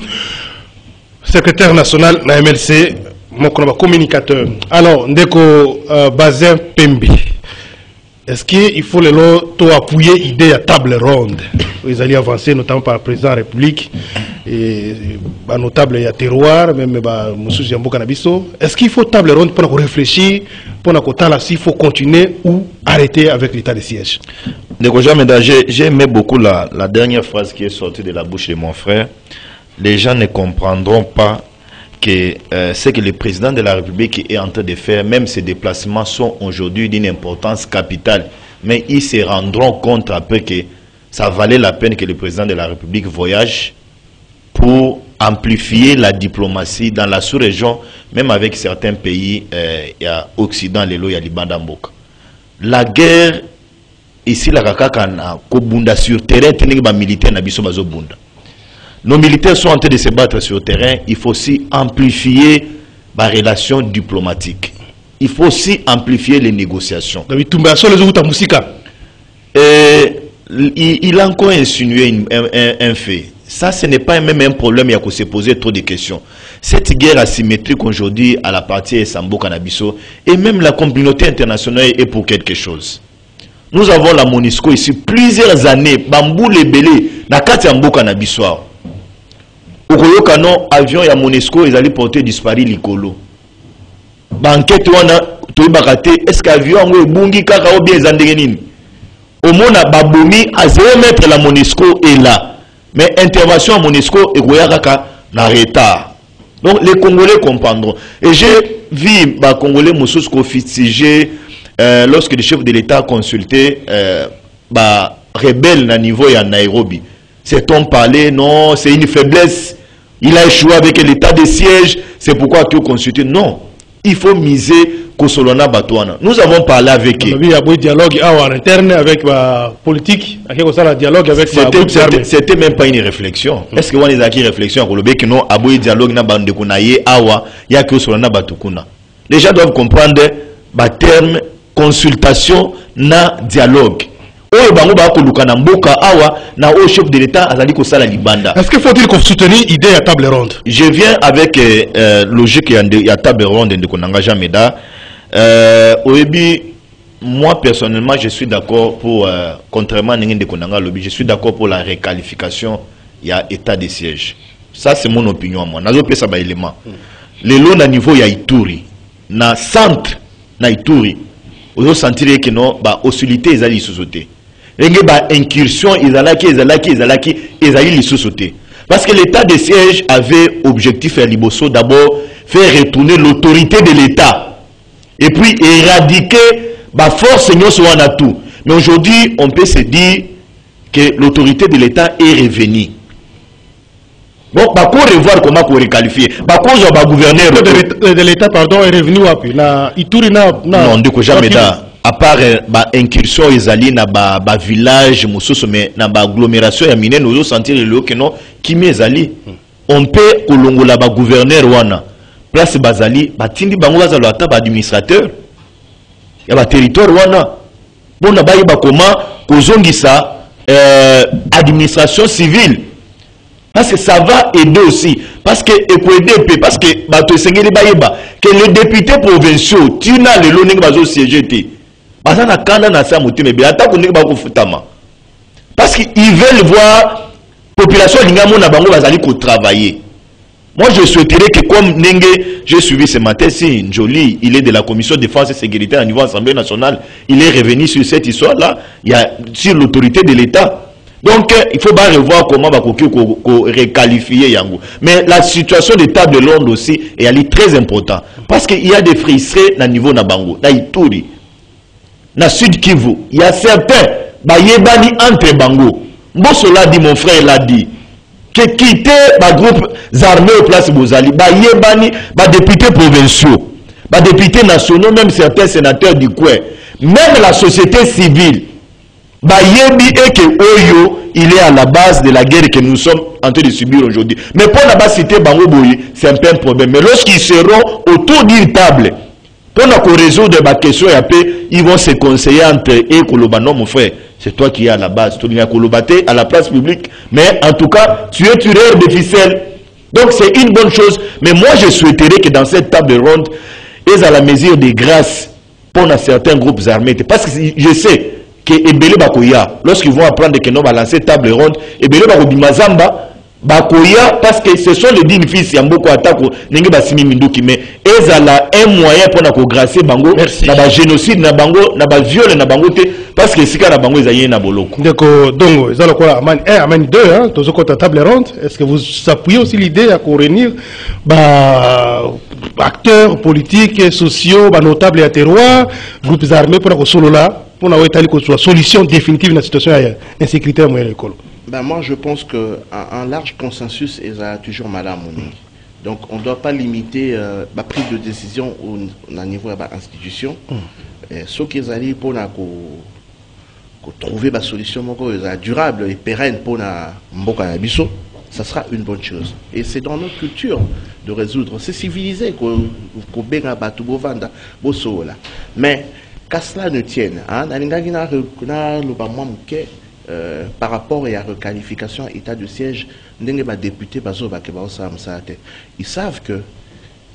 secrétaire national de la MLC, mon communicateur. Alors, Ndeko Bazin Pembi. Est-ce qu'il faut appuyer l'idée à table ronde? Ils allaient avancer notamment par le président de la République, et notable il y a terroir, même Moussou Jambo Canabiso. Est-ce qu'il faut table ronde pour réfléchir, pour s'il faut continuer ou arrêter avec l'état de siège?
J'ai aimé beaucoup la dernière phrase qui est sortie de la bouche de mon frère. Les gens ne comprendront pas que ce que le président de la République est en train de faire, même ces déplacements sont aujourd'hui d'une importance capitale. Mais ils se rendront compte après que ça valait la peine que le président de la République voyage pour amplifier la diplomatie dans la sous-région, même avec certains pays, il y a Occident, il y a Liban, Damboka. La guerre, ici, la Kakakana, Kobunda sur terrain, militaire, Bunda. Nos militaires sont en train de se battre sur le terrain. Il faut aussi amplifier la relation diplomatique. Il faut aussi amplifier les négociations. Il a encore insinué un fait. Ça, ce n'est pas même un problème, il y a qu'on se poser trop de questions. Cette guerre asymétrique aujourd'hui à la partie Sambo Canabiso, et même la communauté internationale est pour quelque chose. Nous avons la MONUSCO ici plusieurs années. Bambou les belés, na kati Sambo Canabiso. Okoyokano avion ya MONUSCO ils allaient porter disparu likolo. Banquette wana to bakate est-ce que avion ngo ebungi kaka ou bien ezandenge nini? au monde a babomi à 0 mètre la Monesco est là. Mais intervention à Monesco et Goyaraka n'a retard. Donc les Congolais comprendront. Et j'ai vu les Congolais Moussous fustigé lorsque le chef de l'État a consulté rebelle à niveau à Nairobi. C'est on parler, non, c'est une faiblesse. Il a échoué avec l'état de siège, c'est pourquoi tu as consulté. Non, il faut miser Kosolona Batouana. Nous avons parlé avec eux.
Il y a un dialogue en interne avec la politique, dialogue avec
c'était même pas une réflexion. Est-ce que vous avez une réflexion que non, il y a un dialogue na bande kunaye awa, il y a Kosolona Batukuna. Les gens doivent comprendre le terme consultation na dialogue. Chef de l'État
Est-ce qu'il faut-il qu'on soutenir l'idée à table ronde?
Je viens avec logique à table ronde de Konanga Jameda. Moi personnellement je suis d'accord pour contrairement à de Konanga Lobby, je suis d'accord pour la réqualification. Il y a état de siège. Ça c'est mon opinion moi. Nazo pesa ba élément. Le long na niveau ya Ituri, na centre na Ituri. Vous sentirez que non ba hostilité ezali sous-sauté. Incursion, parce que l'état de siège avait objectif à Liboso d'abord faire retourner l'autorité de l'État et puis éradiquer la force à tout. Mais aujourd'hui, on peut se dire que l'autorité de l'État est revenue. Donc, on va revoir comment on requalifier. Le gouverneur
de l'État est revenu
non, de jamais à part incursion ezali na ba village mususu mais na ba agglomération ya mine nous sentir le que non qui ezali on peut kolongola ba gouverneur wana place bazali batindi bango bazalo ata ba administrateur ya ba territoire wana bona bayiba comment kozongisa administration civile parce que ça va aider aussi parce que aider parce que bato esengeli bayiba que les députés provinciaux tu n'as le loning bazo siéger parce qu'ils veulent voir la population travailler. Moi, je souhaiterais que comme j'ai suivi ce matin, si Njoli, il est de la commission de défense et sécurité à niveau Assemblée nationale, il est revenu sur cette histoire-là, il y a sur l'autorité de l'État. Donc, il faut bien revoir comment on requalifier Yango. Mais la situation de table ronde aussi est très importante. Parce qu'il y a des frustrés à niveau Nabango, na Ituri. Na Sud Kivu, il y a certains bayebani entre bango. Mbosola dit, mon frère l'a dit, que quitter les groupes armés au place Bozali, bayebani, députés provinciaux, députés nationaux, même certains sénateurs du coin, même la société civile, bayebi et que Oyo, il est à la base de la guerre que nous sommes en train de subir aujourd'hui. Mais pour la base cité bango boye, c'est un peu un problème. Mais lorsqu'ils seront autour d'une table, pour nous résoudre des questions, ils vont se conseiller entre eux et Kolobano, mon frère. C'est toi qui es à la base. Tu es Kolobaté à la place publique. Mais en tout cas, tu es tireur de ficelle. Donc c'est une bonne chose. Mais moi, je souhaiterais que dans cette table ronde, ils aient la mesure de grâce pour certains groupes armés. Parce que je sais que Ebele Bakoya, lorsqu'ils vont apprendre que nous allons lancer table ronde, Ebele Bakobi Mazamba, Bakoya, parce que ce sont les dignes fils, Yamboko Atako, Nenge Basimi Mindoki, mais ils ont un moyen pour nous grâcer Bango, na génocide, na Bango, na viol, na Bango, parce que si na Bango, ils ont un boloko.
Donc, ils ont quoi, Amen 1, Amen 2, hein, tous ceux qui table ronde, est-ce que vous appuyez aussi l'idée à réunir acteurs politiques, sociaux, notables et à terroir, groupes armés pour que solo là, pour une solution définitive de la situation insécuritaire moyenne école?
Ben moi, je pense qu'un large consensus est toujours malade. Donc, on ne doit pas limiter la prise de décision au niveau de l'institution. Ce qui est allé pour trouver une solution durable et pérenne pour Mboka Nabiso, ça sera une bonne chose. Et c'est dans notre culture de résoudre. C'est civilisé qu'on benga batu bovanda bosola. Mais qu'à cela ne tienne, hein, par rapport à la requalification état de siège, ils savent que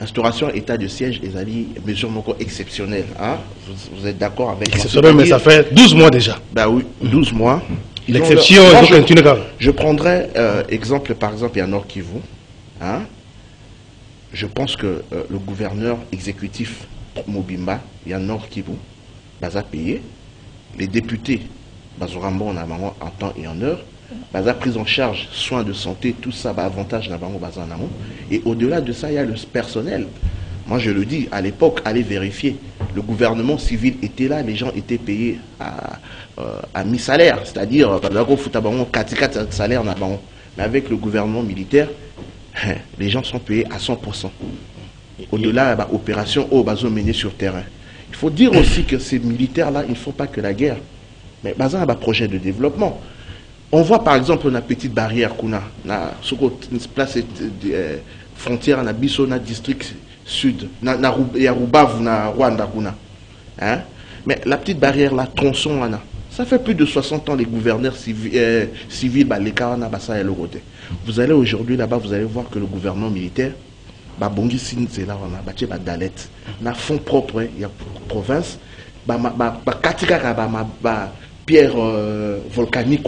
l'instauration état de siège est une mesure exceptionnelle. Hein? Vous êtes d'accord avec moi?
Exceptionnel, mais ça fait 12 mois déjà.
Ben oui, 12 mois.
L'exception,
je prendrais exemple, par exemple, il y a Nord Kivu. Hein? Je pense que le gouverneur exécutif Mobimba, il y a Nord Kivu, va payer. Les députés bazorambo on a en temps et en heure, baza prise en charge, soins de santé, tout ça, bah avantage na bango baza namo. Et au-delà de ça, il y a le personnel. Moi je le dis, à l'époque, allez vérifier. Le gouvernement civil était là, les gens étaient payés à mi-salaire, c'est-à-dire salaire na bango. Mais avec le gouvernement militaire, les gens sont payés à 100%. Au-delà de l'opération au bazo menée sur terrain. Il faut dire aussi que ces militaires-là, ils ne font pas que la guerre. Mais ils ont un projet de développement. On voit par exemple une petite barrière qu'on a, une place frontière, na biso na district sud, na Rubavu, na Rwanda kuna. Hein? Mais la petite barrière là, tronçon là, ça fait plus de 60 ans les gouverneurs civils, les Karana, Bassa et le côté. Vous allez aujourd'hui là-bas, vous allez voir que le gouvernement militaire, Bongi Sinzela, on a battu Dalet, na fonds propre, il y a province, pierre volcanique,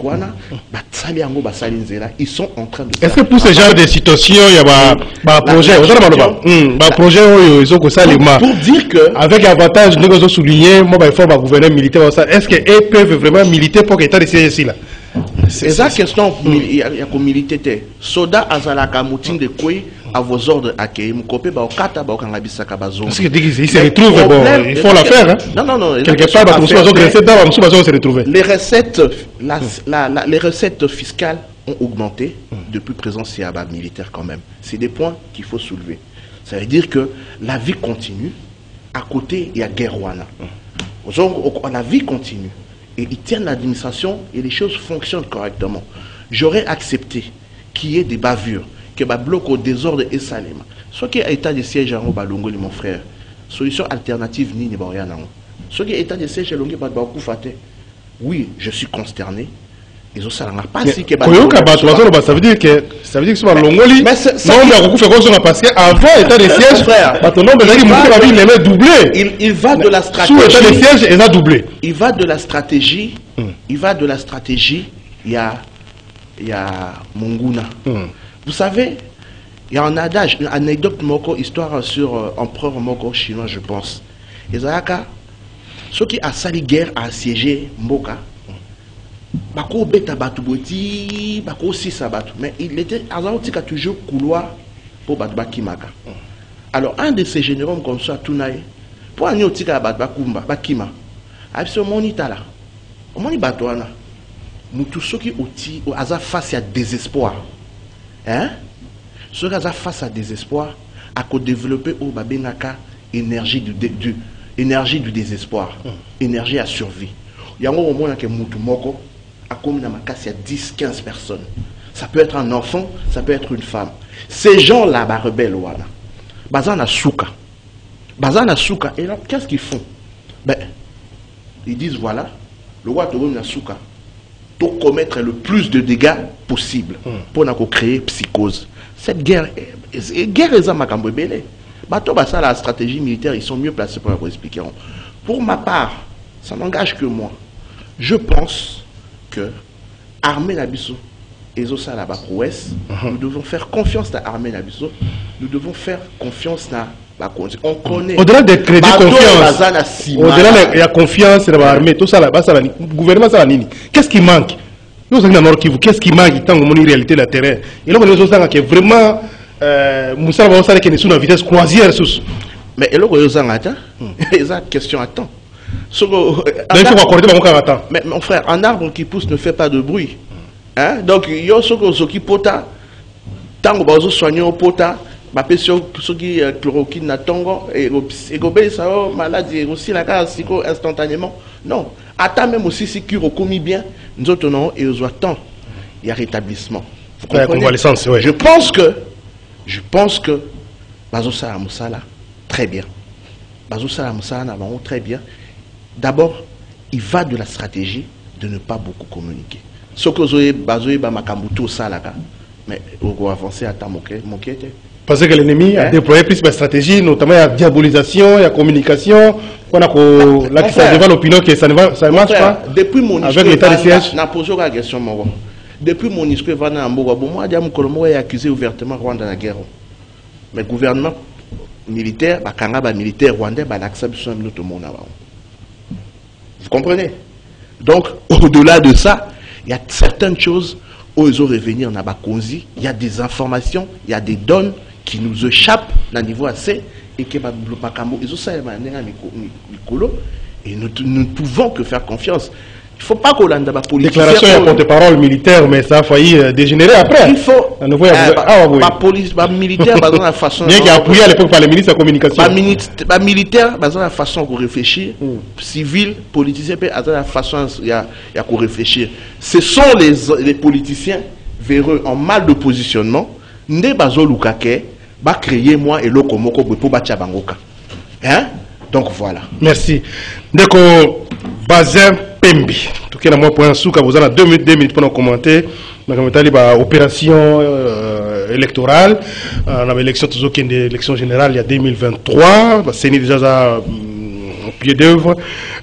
ils sont en train de.
Est-ce que pour ce genre de situation, il y a un projet,
pour dire que.
Avec avantage, nous avons souligné, moi, il faut un gouverneur militaire. Est-ce qu'ils peuvent vraiment militer pour l'État de siège ici là?
C'est ça question, il y a comme militaire. Soda Azalaka Moutin de Koué, à vos ordres, à Kei, Moukopé, Baokata, Baokangabisaka Bazo.
Parce qu'ils se retrouvent, bon, il faut la faire.
Non.
Quelque part,
les recettes fiscales ont augmenté depuis présence il y a un militaire quand même. C'est des points qu'il faut soulever. Ça veut dire que la vie continue. À côté, il y a Guerwana. La vie continue. Et ils tiennent l'administration et les choses fonctionnent correctement. J'aurais accepté qu'il y ait des bavures, que le bloc au désordre et Salema. Ce qui est état de siège à Balongoli, mon frère, solution alternative ni Niboriana. Ce qui est état de siège à Longi Badbakoufate, oui, je suis consterné. Ils ont ça pas si que
ça veut dire que c'est Longoli. Mais non, parce qu'avant état de siège,
il va de la stratégie.
Sous état de siège, il a doublé.
Il va de la stratégie. Il va de la stratégie. Il y a Monguna. Vous savez, il y a un adage, une anecdote moko, histoire sur empereur moko chinois, je pense. Ezaka, ceux qui a sali guerre à assiéger Mboka. Bako beta batu boti, bako sisa batu. Mais il était a toujours couloir pour batba kimaka. Alors un de ces généraux comme ça, Tunaï, pour un yotika batba kumba, bakima. Absolument monita là. Moni batouana. Moutou soki oti au hasard face à désespoir. Hein? Ceux qui sont face à désespoir, à développer au babenaka énergie énergie du désespoir, énergie à survie. Il y a un moment où Moutou Moko a comme à 10-15 personnes. Ça peut être un enfant, ça peut être une femme. Ces gens-là, bah rebelles, voilà. Bazana Souka. Et là, qu'est-ce qu'ils font? Ben, ils disent voilà, le roi de Souka pour commettre le plus de dégâts possible pour créer psychose. Cette guerre est un makambo belé. La stratégie militaire, ils sont mieux placés pour vous expliquer. Pour ma part, ça n'engage que moi. Je pense que l'armée Nabiso et ça là-bas prouesse, nous devons faire confiance à l'armée Nabiso. Nous devons faire confiance à on connaît.
Au-delà des crédits confiance, au-delà de la confiance dans l'armée, tout ça là-bas, ça va le gouvernement ça va nini. Qu'est-ce qui manque? Nous sommes dans Nord Kivu. Qu'est-ce qui manque tant que réalité de la terrain? Et là on est que vraiment Moussa va aussi aller sur une vitesse croisière sous.
Mais et là on est attends. Ils ont question attends.
Il faut accorder mon attends.
Mais mon frère, un arbre qui pousse ne fait pas de bruit. Hein? Donc il y a ceux qui pota tant que vous soignez au pota. Ceux qui chloroquine na tongo et gobé ça maladie aussi la case instantanément. Non, attends même aussi si qui recommis bien, nous autres non et aux attend. Il y a rétablissement.
Convalescence, ouais.
Je pense que Bazo Sala Moussala très bien. Bazo Sala Moussala très bien. D'abord, il va de la stratégie de ne pas beaucoup communiquer. Ce que vous avez Bazo ba makambuto salaka, mais on va avancer à ta moquette.
Parce que l'ennemi a déployé plus de stratégie, notamment la diabolisation, la communication. Là qui ça devant l'opinion que ça ne marche pas.
Depuis mon
avec l'état de siège.
n'a posé la question. Depuis mon histoire, Vana Amboga, moi, Diamou est accusé ouvertement Rwanda de la guerre. Mais le gouvernement militaire, militaire rwandais, l'accepte sur tout le monde. Vous comprenez? Donc, au-delà de ça, il y a certaines choses où ils ont revenir dans Bakonzi, il y a des informations, il y a des données qui nous échappent à niveau assez et que ils ont ça et nous ne pouvons que faire confiance. Il ne faut pas qu'on ait la politique.
Déclaration et porte-parole militaire, mais ça a failli dégénérer après.
Il faut. La police, militaire, dans la façon.
Bien qu'il a appuyé à l'époque par les ministres de la communication.
Militaire, dans la façon qu'on réfléchit. Civil, politicien, dans la façon il y a qu'on réfléchir. Ce sont les politiciens véreux en mal de positionnement. Ne bazo lukake, ba créer moi et le komoko pour batia bangoka. Hein? Donc voilà.
Merci. Donc, Bazin Pembi. Tout cas, moi, pour un sou, vous avez 2 minutes pour nous commenter. Nous avons opération électorale. On a l'élection, toujours qu'il y a une élection générale il y a 2023. C'est déjà au pied d'œuvre.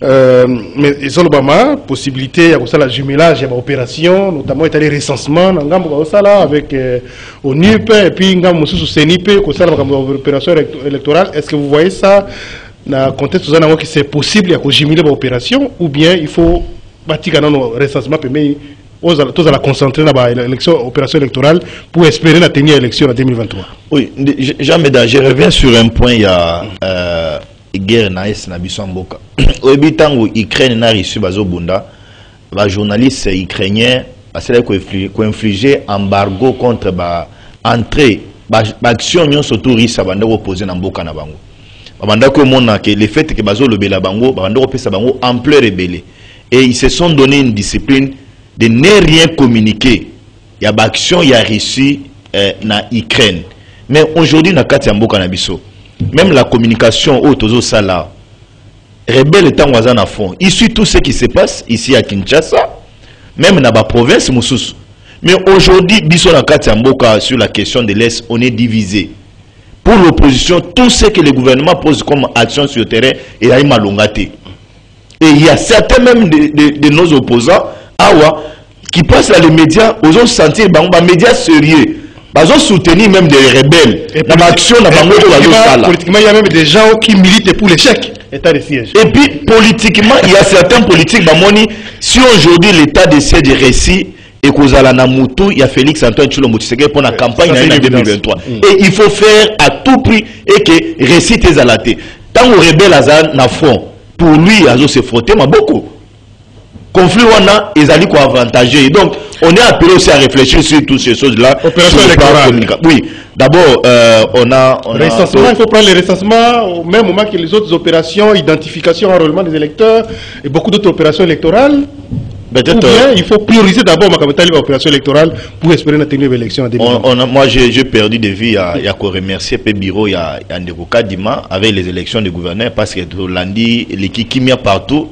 Mais ils ont le possibilité, il y a la jumelage, il y a l'opération, notamment il y a les recensements, avec au NUP, et puis il y a aussi CNIP, l'opération électorale. Est-ce que vous voyez ça? Dans le contexte que c'est possible de jumeler l'opération ou bien il faut bâtir un recensement pour la concentrer dans l'opération électorale pour espérer la tenir l'élection en 2023.
Oui, Jean-Médard, je reviens sur un point, il y a guerre naïs na Bissamboka. Au bitango Ukraine n'a reçu bazo bunda, les journalistes ukrainiens c'est qui infligé embargo contre entrée action surtout risque banda opposé na mboka na bango. Banda ko mona que le fait que bazo lobela bango banda opesa bango ampleur rebelle et ils se sont donné une discipline de ne rien communiquer. Il y a action il y a Russie na Ukraine. Mais aujourd'hui na kati ya mboka na biso même la communication au tozo sala rebelle temps wazana fond. Il suit tout ce qui se passe ici à Kinshasa, même dans la province Moussous. Mais aujourd'hui biso na kati ya mboka sur la question de l'Est, on est divisé. Pour l'opposition, tout ce que le gouvernement pose comme action sur le terrain est à malongate. Et il y a certains même de nos opposants qui passent dans les médias, ils ont senti les médias sérieux. Ils ont soutenu même des rebelles.
Politiquement, il y a même des gens qui militent pour l'échec. État de siège.
Et puis, politiquement, il y a certains politiques. Si aujourd'hui l'état de siège est réussi, et que il y a Félix Antoine Tshilombo Tshisekedi pour la campagne en 2023. Et il faut faire à tout prix et que récite les alatés. Tant que rebelle na front, pour lui, il se frotter, mais beaucoup. Conflit on a, ils allaient quoi avantager. Donc, on est appelé aussi à réfléchir sur toutes ces choses-là.
Opération électorale.
Oui, d'abord, on a
recensement, il faut prendre les recensements au même moment que les autres opérations, identification, enrôlement des électeurs et beaucoup d'autres opérations électorales. Ou bien, il faut prioriser d'abord l'opération électorale pour espérer tenir l'élection en 2020.
Moi, j'ai perdu de vie à remercier le bureau, il y a Ndeko Dima avec les élections de gouverneur parce que lundi, les Kikimia partout,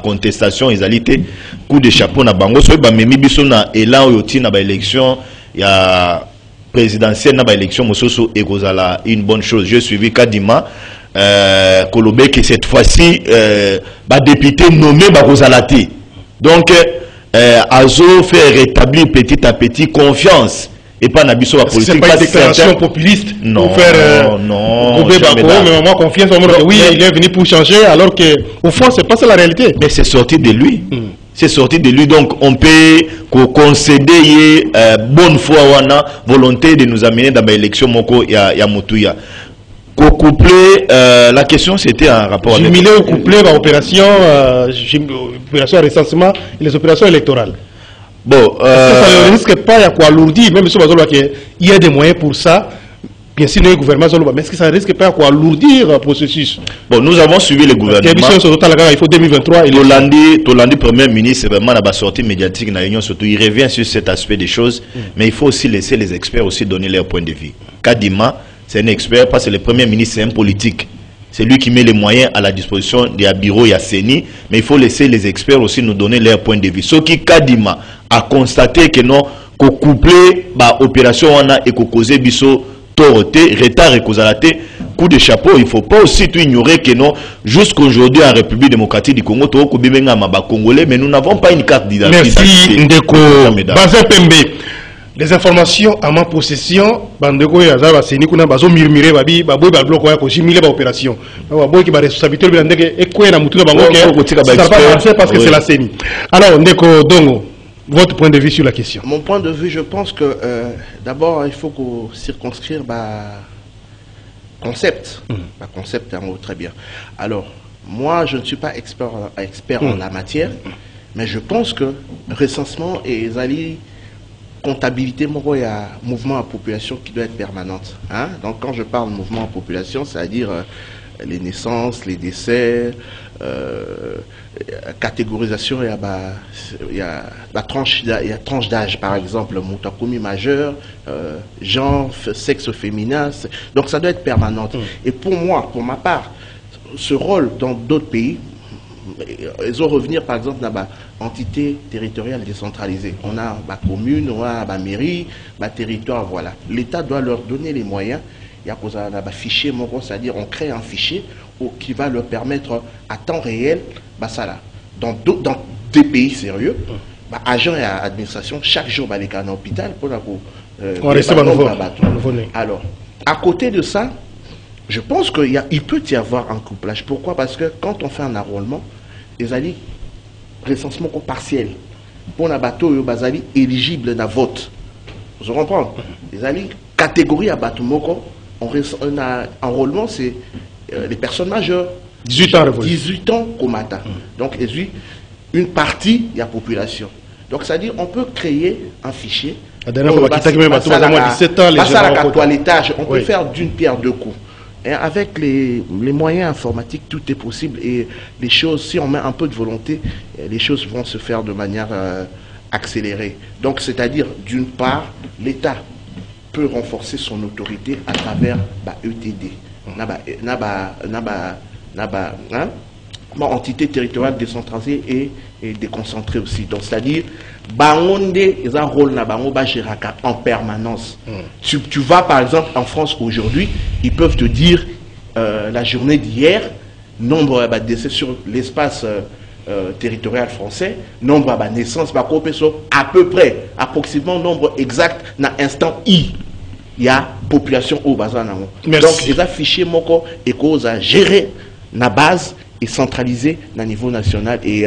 contestation, égalité, coup de chapeau na bango, so même biso na élan yoti na élection, il y a présidentielle na élection mososo et kozala une bonne chose. J'ai suivi Kadima Kolobé que cette fois-ci député nommé kozalati. Donc, Azo fait rétablir petit à petit confiance et pas n'abisso la politique.
C'est pas une déclaration populiste
non,
pour faire
non,
mais moi confiance oui, il est venu pour changer alors que au fond c'est pas ça la réalité.
Mais c'est sorti de lui. C'est sorti de lui, donc on peut concéder bonne foi wana volonté de nous amener dans l'élection moko ya Moutouya. Couplé, la question c'était un rapport avec...
Jumelé ou couplé opération recensement et les opérations électorales.
Bon,
ça ne risque pas à alourdir, même si il y a des moyens pour ça, bien sûr le gouvernement, mais est-ce que ça ne risque pas à alourdir le processus?
Bon, nous avons suivi le gouvernement.
Il faut 2023.
Tolandi, Premier ministre, vraiment la sortie médiatique dans l'Union, surtout, il revient sur cet aspect des choses, mais il faut aussi laisser les experts aussi donner leur point de vue. Kadima, c'est un expert parce que le Premier ministre, c'est un politique. C'est lui qui met les moyens à la disposition des bureaux Yasseni, mais il faut laisser les experts aussi nous donner leur point de vue. Ce qui Kadima a constaté que non, qu'au couplé, opération et qu'au causé biso toroté, retard et causalité, coup de chapeau, il ne faut pas aussi tout ignorer que non, jusqu'aujourd'hui en République démocratique du Congo, Congolais, mais nous n'avons pas une carte d'identité.
Merci Ndeko Bazin Pembe. Les informations à ma possession, bandeko ya za baseni kuna bazo murmurer babi baboy ba bloc ya ko jimile ba opération. Baboy ki ba responsabilité bi ndeke ekwe na mutu na bango ke ça va pas marcher parce que c'est la CENI. Alors ndeko Dongo, votre point de vue sur la question.
Mon point de vue, je pense que d'abord il faut qu'on circonscrire concept. Concept en haut, très bien. Alors moi je ne suis pas expert en la matière, mais je pense que recensement et ali comptabilité, il y a un mouvement à population qui doit être permanente. Hein? Donc quand je parle de mouvement à population, c'est-à-dire les naissances, les décès, catégorisation, il y a la tranche d'âge, par exemple, Moutakoumi majeur, genre, sexe féminin. Donc ça doit être permanente. Et pour moi, pour ma part, ce rôle dans d'autres pays, ils ont revenir par exemple dans la entité territoriale décentralisée. On a la commune, on a la mairie, le territoire, voilà. L'État doit leur donner les moyens. Il y a un fichier, c'est-à-dire on crée un fichier qui va leur permettre à temps réel, ça là. Dans des pays sérieux, agents et administration, chaque jour, les cas en hôpital pour la Alors, à côté de ça, je pense qu'il peut y avoir un couplage. Pourquoi? Parce que quand on fait un enrôlement, les alliés recensement partiel pour un bateau basali éligible à vote. Vous comprenez? Les alliés catégorie à bateau moko, on a enrôlement, c'est les personnes majeures. 18 ans comata. Donc, une partie de la population. Donc, c'est-à-dire on peut créer un fichier.
La dernière fois,
on peut faire d'une pierre deux coups. Et avec les moyens informatiques, tout est possible. Et les choses, si on met un peu de volonté, les choses vont se faire de manière accélérée. Donc, c'est-à-dire, d'une part, l'État peut renforcer son autorité à travers ETD. Entité territoriale décentralisée et déconcentrée aussi. Donc, c'est-à-dire, ils ont un rôle en permanence. Tu vas, par exemple, en France aujourd'hui, ils peuvent te dire la journée d'hier, nombre de décès sur l'espace territorial français, nombre de naissances, à peu près, approximativement, nombre exact, dans l'instant I. Il y a population au bazar. Donc, ils ont fichier moko et qu'ils ont géré la base et centralisé au niveau national. Et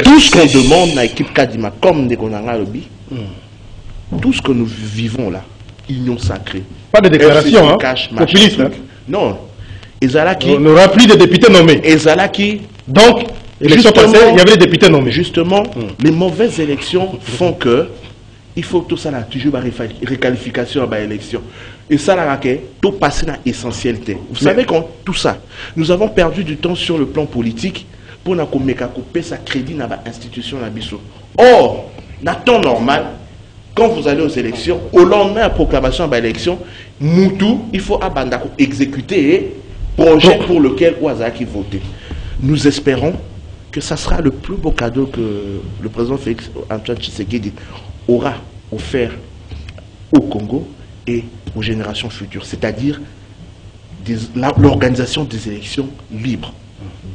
tout ce qu'on demande dans l'équipe Kadima, comme des Lobby, tout ce que nous vivons là, union sacrée.
Pas de déclaration, hein? Populiste.
Non.
On n'aura plus de députés nommés. Donc, l'élection passée, il y avait des députés nommés.
Justement, les mauvaises élections font que il faut que tout ça là, toujours une réqualification à l'élection. Et ça là, tout passer dans l'essentialité. Vous savez quand tout ça, nous avons perdu du temps sur le plan politique pour nous couper sa crédit dans l'institution. Or, dans le temps normal, quand vous allez aux élections, au lendemain de la proclamation de l'élection, il faut exécuter le projet pour lequel Ouazaki votait. Nous espérons que ça sera le plus beau cadeau que le président Félix Antoine Tshisekedi aura offert au Congo et aux générations futures, c'est-à-dire l'organisation des élections libres,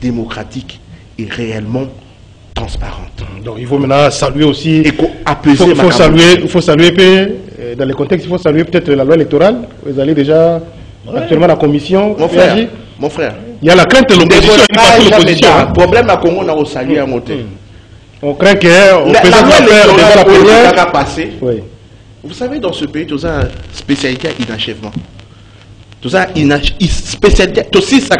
démocratiques et réellement transparentes.
Donc il faut maintenant saluer aussi,
il
faut saluer dans le contexte, il faut saluer peut-être la loi électorale. Vous allez déjà actuellement la commission.
Mon frère,
il y a la crainte de l'opposition.
Le problème à Congo, on a salué à monter.
On craint qu'on peut faire la première
passée. Oui. Vous savez, dans ce pays, tout ça, spécialité inachèvement. Tout ça, spécialité, tout ça, ça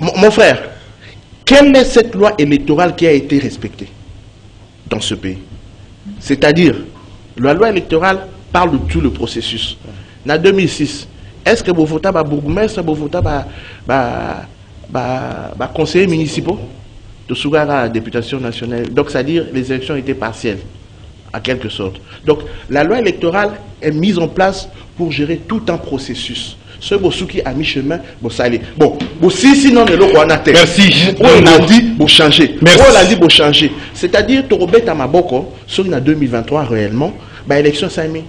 mon frère, quelle est cette loi électorale qui a été respectée dans ce pays? C'est-à-dire, la loi électorale parle de tout le processus. En 2006, est-ce que vous votez à bourgmestre, vous votez à conseillers municipaux de Souga à la députation nationale? Donc, c'est-à-dire, les élections étaient partielles, en quelque sorte. Donc, la loi électorale est mise en place pour gérer tout un processus. Ce qui a mis chemin, ça allait. Bon, si sinon,
merci.
On a dit, pour changer. On a dit, pour changer. C'est-à-dire, Torobet Amaboko, sur en 2023 réellement, l'élection s'est mise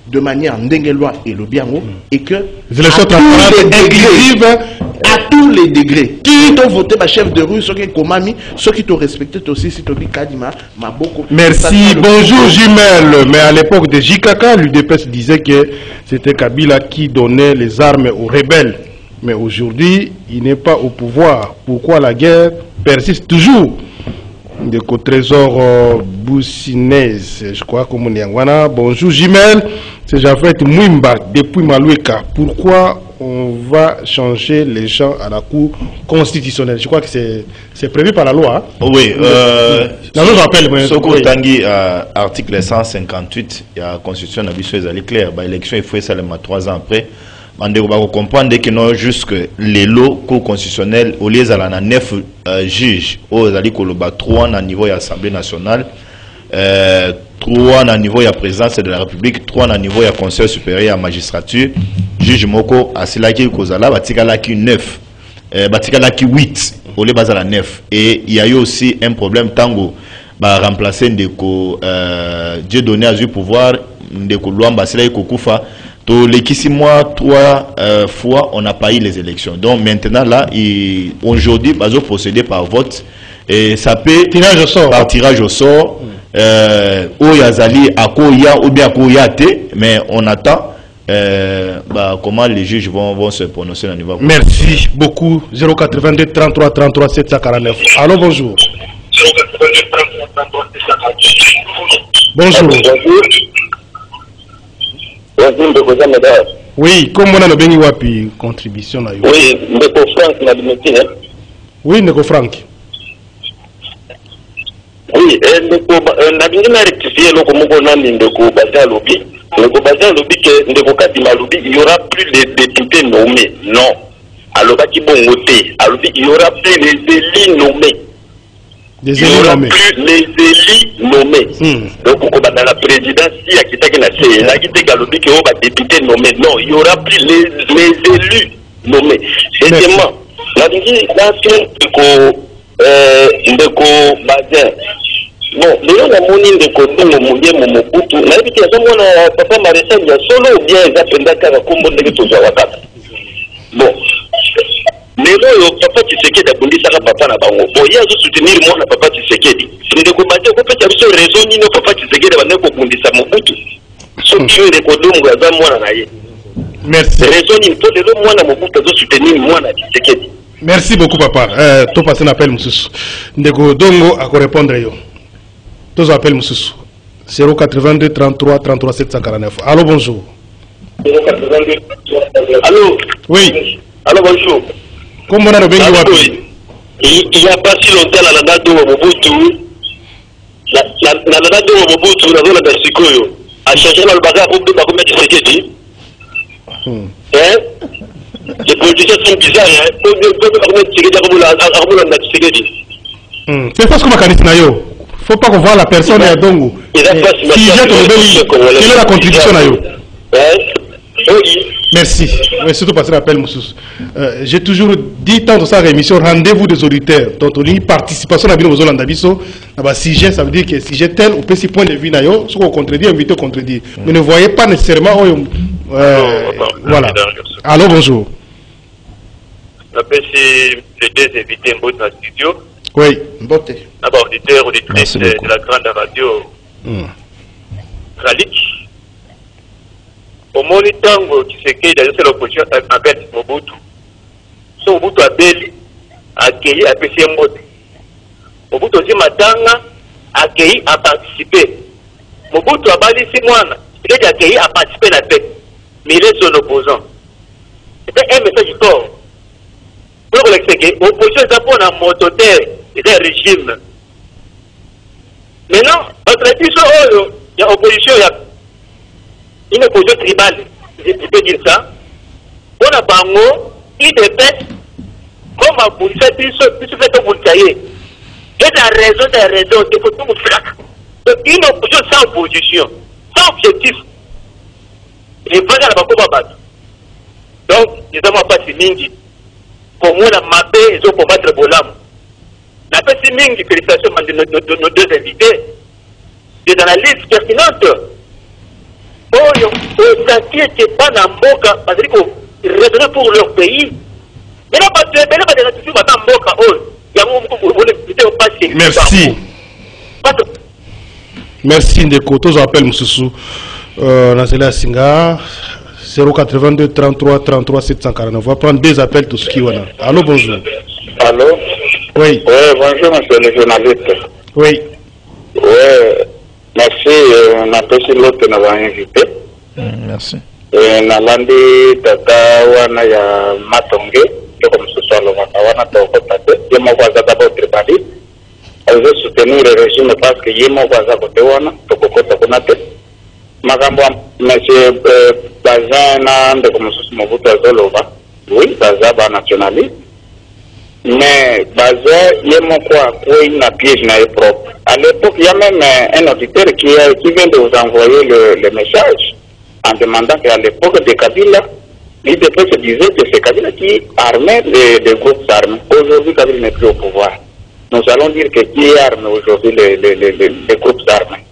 de manière ndengelwa et le biango, et que
les élections transparentes, inclusives
à tous les degrés. Qui t'ont voté ma chef de rue, ceux qui Komami, ceux qui t'ont respecté aussi, si tu dis Kadima, Maboko.
Merci, bonjour Jumel. Mais à l'époque de JKK, l'UDPS disait que c'était Kabila qui donnait les armes aux rebelles. Mais aujourd'hui, il n'est pas au pouvoir. Pourquoi la guerre persiste toujours? De Trésor Boussinez, je crois que mon Yangwana. Bonjour Jumel, c'est Jafet Mwimba depuis Maloueka. Pourquoi on va changer les gens à la Cour constitutionnelle? Je crois que c'est prévu par la loi. Hein?
Oui,
la loi rappelle.
Ce Tanguy, article 158, il y a la constitution est claire. L'élection, il faut ça 3 ans après. On va comprendre que non, juste les lots constitutionnels, au lieu de 9 juges, aux alliés 3 à niveau de l'Assemblée nationale, 3 à niveau de la présidence de la République, 3 à niveau de la Conseil supérieur à la magistrature, juge Moko, à Silaki Kozala, Batikalaki 9, Batikalaki 8, au lieu de 9. Et il y a eu aussi un problème tango, remplacer Dieu donné à du pouvoir, Ndeko Luamba, Silaki Kokufa. Les 6 mois, 3 fois, on n'a pas eu les élections. Donc maintenant, là, aujourd'hui, ils ont procédé par vote. Et ça peut
tirage au sort.
Par tirage au sort. Oyazali, Akoya, ou bien Akoyate. Mais on attend comment les juges vont se prononcer au niveau.
Merci beaucoup. 082 33 33 749. Allô, bonjour. Bonjour. Oui, comme on a le béni wapi contribution là.
Oui, Ndeko Frank na limité.
Oui, Ndeko Frank.
Oui, Ndeko na bingi na rectifier loko moko na Ndeko Baza Lobi. Ndeko Baza Lobi que Ndeko Kadima Lobi, il y aura plus de députés nommés. Non. Alors qui bon voter. Alors il y aura plus les élus nommés. Il n'y aura plus les élus nommés. Donc, dans la présidence, il y a qui a député nommé. Non, il n'y aura plus les élus nommés. Deuxièmement, la l'ancien Ndeko Bazin. Bon, les gens ont mis Ndeko Mouye Momobutu. La vie qui a papa Maréchal, il y a solo ou bien ils appellent Dakar comme Ndeko Zawakata. Bon. Mais là, papa Tshisekedi a bondi ça papa na bango. Bon, il y a de soutenir moi na papa Tshisekedi. C'est de combattre ko peut avoir raison ni papa Tshisekedi va ne ko bondi ça Mobutu. Ce qui est de kodom gaza moi na ye.
Merci.
Raison ni faut de moi na Mobutu de soutenir moi na Tshisekedi.
Merci beaucoup papa. To passer un appel Moussous. Ndeko Dongo à répondre yo. Tous appels Moussous. 082 33 33 749. Allô, bonjour.
082. Allô.
Oui.
Allô, bonjour.
Comment on a le béni wapi?
Il n'y a pas si longtemps la nana de Mobutu, la nana de Mobutu, la zone de Sikoyo, a changé le bagage pour que tu Tshisekedi. Les politiciens sont bizarres, hein. Pour que
c'est parce que je ne faut pas qu'on voit la personne à Dongo. Si j'ai ton béni, quelle est la contribution à yo? Merci. Oui, surtout passer l'appel, Moussous. J'ai toujours dit tant de sa rémission, rendez-vous des auditeurs. Donc, on dit participation à la ville aux Holandabiso. Si j'ai, ça veut dire que si j'ai tel ou petit point de vue, ce qu'on contredit, invité contredit. Mais ne voyez pas nécessairement. Voilà. Allô, bonjour.
C'est les deux invités en dans le studio.
Oui.
D'abord, auditeur, auditrice de la grande radio Ralik. Au Monitango, qui se crée dans l'opposition avec Mobutu. So Mobutu a beli, accueilli, a passé un mot. Mobutu aussi Matanga, accueilli, a participé. Mobutu a bali si moine, il est accueilli, a participé à la paix. Mais il est son opposant. C'était un message fort. Pour l'expliquer, l'opposition est d'abord un mototaire, c'est un régime. Maintenant, entre les il y a opposition, il y a une opposition tribale, je peux dire ça. On a bango, il dépêche, comme vous faites, il se fait tout vous le cahier. Et la raison, il faut tout vous faire. Donc, une opposition sans opposition, sans objectif. Il est pas dans la banque. Donc, nous n'avons pas si mingi. Pour moi, la mappe, ils ont combattre Bolam. La petite mingi, félicitations de nos deux invités. Des analyses pertinentes. Aux inquiets qui n'est pas dans Mboka, parce qu'ils raisonnent pour leur pays. Mais là, mboka oyo yango vous pas chez
merci merci ndeko tous appel mususu Nazela Singa 082 33 33 749. On va prendre deux appels tous qui wana. Allô, bonjour.
Allô?
Oui.
Oui, bonjour monsieur le journaliste.
Oui.
Oui, merci. On a pris l'autre nous a invité.
Merci.
Nalandi tata wana ya Matonge, comme ce soit le wana tokotate, yemo kwaza d'abord tribali. Elle veut soutenir le régime parce que yemo kwaza kote wana tokokota konate. Makambo monsieur Bazin na ndeko mususu Mobutu azoloba. Oui, Baza nationaliste. Mais Bazin yemo kwa une piège na propre. À l'époque, il y a même un auditeur qui vient de vous envoyer le message en demandant qu'à l'époque de Kabila, l'IDP se disait que c'est Kabila qui armait les groupes armés. Aujourd'hui, Kabila n'est plus au pouvoir. Nous allons dire que qui arme aujourd'hui les groupes armés.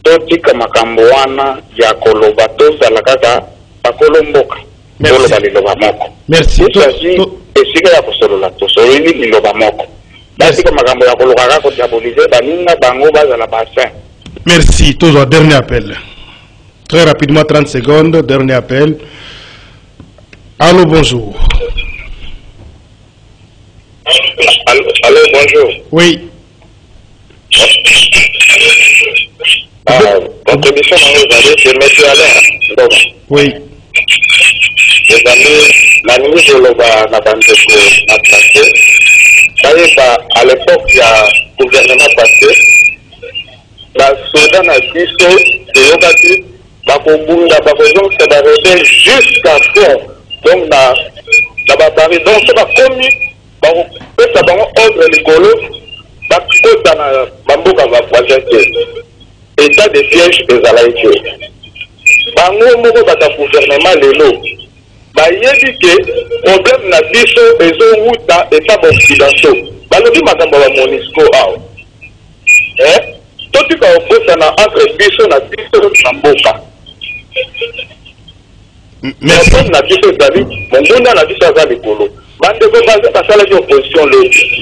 Toti kama kamboana ya kolobato salakaka akolomboka.
Merci.
Il s'agit de ce qu'il y a pour cela. Tout ça, il y a moko. Merci comme kambo ya kolokaka ko diaboliser baninga bango baza la bassin.
Merci. Toujours dernier appel. Très rapidement, 30 secondes, dernier appel. Allô, bonjour.
Allô, bonjour.
Oui.
Contribution c'est M. Alain.
Oui.
Les amis, la nuit de l'Oba n'a pas passé. À l'époque, il y a un gouvernement passé. La Soudan a dit que Yogati, Bakobunda, Bakobunda, ça va rester jusqu'à fond. Donc, ça va parler. Donc, ça va commis. Ça va ordre les colos. Ça va Mamboka va projeter. État de siège des Alaïques. Bango moko bata gouvernement lelo. Bayebi que problème na biso ezo wuta état occidentaux. Balobi makambo ba Monisco aw. Toti ka oposa na entre biso na biso na mboka.
Merci.
Na biso zali, mondunda na biso azali kolo.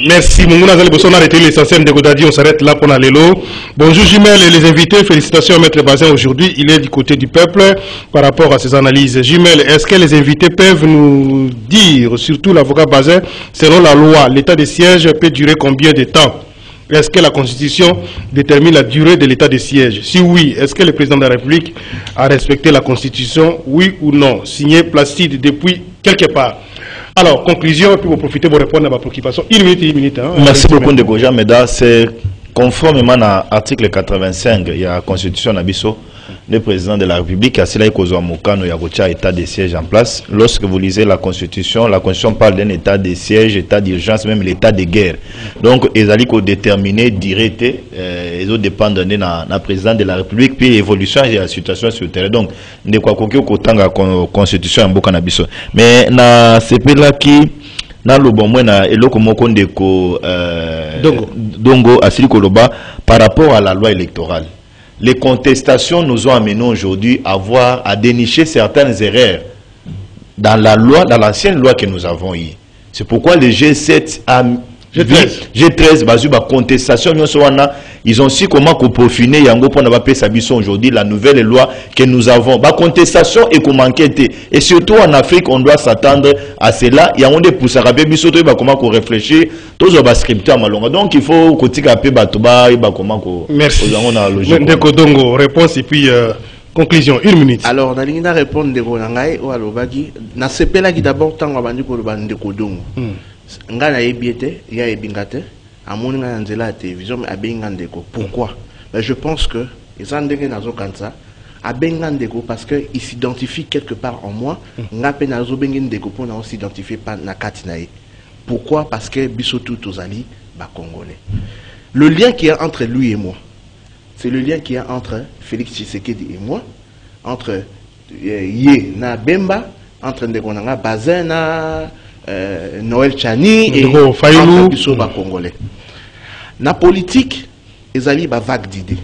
Merci. Moumouna Zali on a arrêté l'essentiel de Godadi. On s'arrête là pour Nalélo. Bonjour Jumel et les invités. Félicitations à Maître Bazin aujourd'hui. Il est du côté du peuple par rapport à ces analyses. Jumel, est-ce que les invités peuvent nous dire, surtout l'avocat Bazin, selon la loi, l'état de siège peut durer combien de temps? Est-ce que la Constitution détermine la durée de l'état de siège? Si oui, est-ce que le président de la République a respecté la Constitution? Oui ou non? Signé Placide depuis quelque part. Alors, conclusion, et puis vous profitez pour répondre à ma préoccupation. Une minute. Hein,
merci beaucoup, Ndegoja Meda. C'est conformément à l'article 85, il y a la Constitution Nabiso, le président de la République a cela Mokano Yagocha état de siège en place. Lorsque vous lisez la Constitution parle d'un état de siège, état d'urgence, même l'état de guerre. Donc, ils allaient déterminer, directer, ils ont dépendre de la président de la République, puis l'évolution de la situation sur le terrain. Donc, de quoi qu'autant la Constitution en Bokanabiso. Mais, c'est là qui na lobo mwena eloko moko ndeko dongo asili koloba par rapport à la loi électorale. Les contestations nous ont amené aujourd'hui à dénicher certaines erreurs dans la loi, dans l'ancienne loi que nous avons eue. C'est pourquoi le G7 a G13 bazuba contestation ils ont su comment peaufiner yango pour n'a pas sabiso aujourd'hui la nouvelle loi que nous avons. Ba contestation et comment enquêter et surtout en Afrique on doit s'attendre à cela. Il y a on des poussara biso to ba comment qu'on réfléchir tous au scripteur malonga. Donc il faut kotika pe batoba ba comment ko
merci Ndeko Dongo réponse et puis conclusion 1 minute.
Alors na linga répondre de ngai ou alobaki na sepela ki d'abord tango bandi ko ba Ndeko Dongo. Ngana ebiete ya ebingate amoni ngana nzela ya télévision abenga Ndeko. Pourquoi? Ben, je pense que ezandenge nazo kanza abenga Ndeko parce que il s'identifie quelque part en moi ngape nazo benga Ndeko pour na s'identifier pas na kati na ye. Pourquoi? Parce que biso tout ozali ba congolais. Le lien qui est entre lui et moi, c'est le lien qui est entre Félix Tshisekedi et moi, entre Yé na Bemba, entre Ndeko Nanga Bazin na Noël Chani et entre biso ba congolais. Na politique, ezali ba vague d'idées.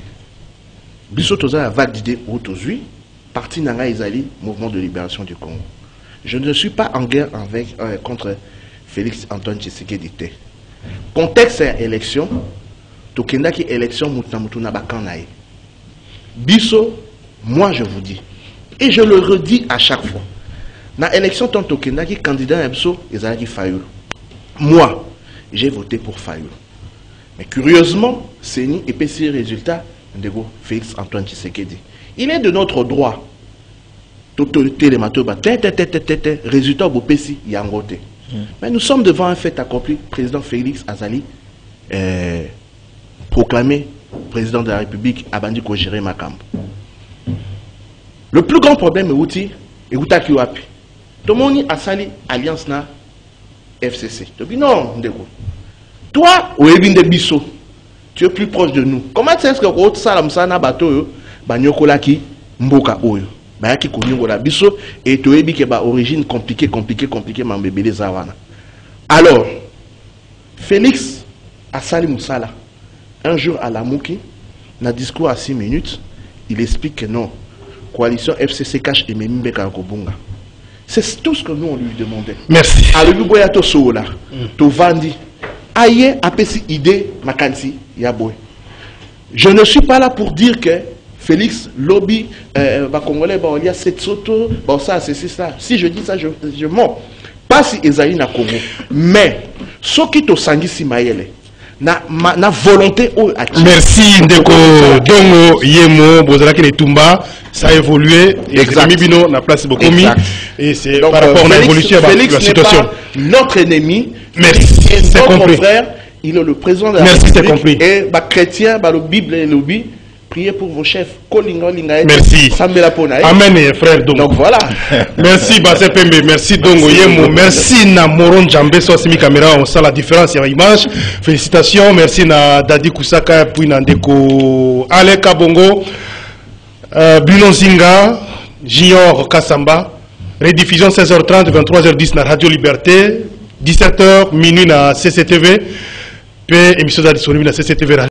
Biso toza vague d'idées aujourd'hui, parti nanga ezali mouvement de libération du Congo. Je ne suis pas en guerre contre Félix Antoine Tshisekedi était. Contexte est élection. Tokenda qui élection mutuna bakanaye. Biso, moi je vous dis, et je le redis à chaque fois. Dans l'élection, tant Tokenda qui candidat à Biso, ils ont dit Fayou. Moi, j'ai voté pour Fayou. Mais curieusement, c'est ni épaissir résultat de Félix Antoine Tshisekedi. Il est de notre droit. Résultat au PSI, Yangote. Mais nous sommes devant un fait accompli. Président Félix Azali, proclamé président de la République, Abandi Kogéré Makambo. Le plus grand problème est Outi et Outaki Wapi. Tout le monde a sali alliance na FCC. Non, toi, Ouebinde Bisso, tu es plus proche de nous. Comment est-ce que tu as un bateau Banyokolaki Mboka Oyo Bayaki Konyokola Bisso et tu as une origine compliquée, Mambébélé Zawana. Alors, Félix a sali Moussala. Un jour à la Mouki, dans un discours à 6 minutes, il explique que non, coalition FCC cache et Mbeka Kobunga. C'est tout ce que nous on lui demandait.
Merci.
Alors, nous voyons tout ça, tout vandi. Aïe, apesi idée, makansi, yaboy. Je ne suis pas là pour dire que Félix, lobby, Congolais, il y a cette soto, ça, c'est ça. Si je dis ça, je mens. Pas si Esaïe na Congo. Mais, ce qui te sangi si maïele. Na volonté
merci Ndeko Dongo Yemo Bozalaki ne Tumba, ça a évolué et Bino na place Bokomi et c'est par rapport à l'évolution de la situation.
Notre ennemi,
merci, c'est compris.
Frère, il est le président de la République et chrétien, le Bible et le Bible. Priez pour vos chefs.
Merci. Amen, frère Dongo.
Donc voilà.
Merci, Bassé Pembe. Merci, Dongo Yemo. Merci, Namoron Djambé, Sosimi Caméra. On sent la différence sur l'image. Félicitations. Merci, na Dadi Kusaka, puis Nandeko Aleka Bongo, Bino Zinga, Junior Kassamba. Rediffusion 16h30, 23h10 na Radio Liberté. 17h, minuit na CCTV. Puis émission disponible na CCTV.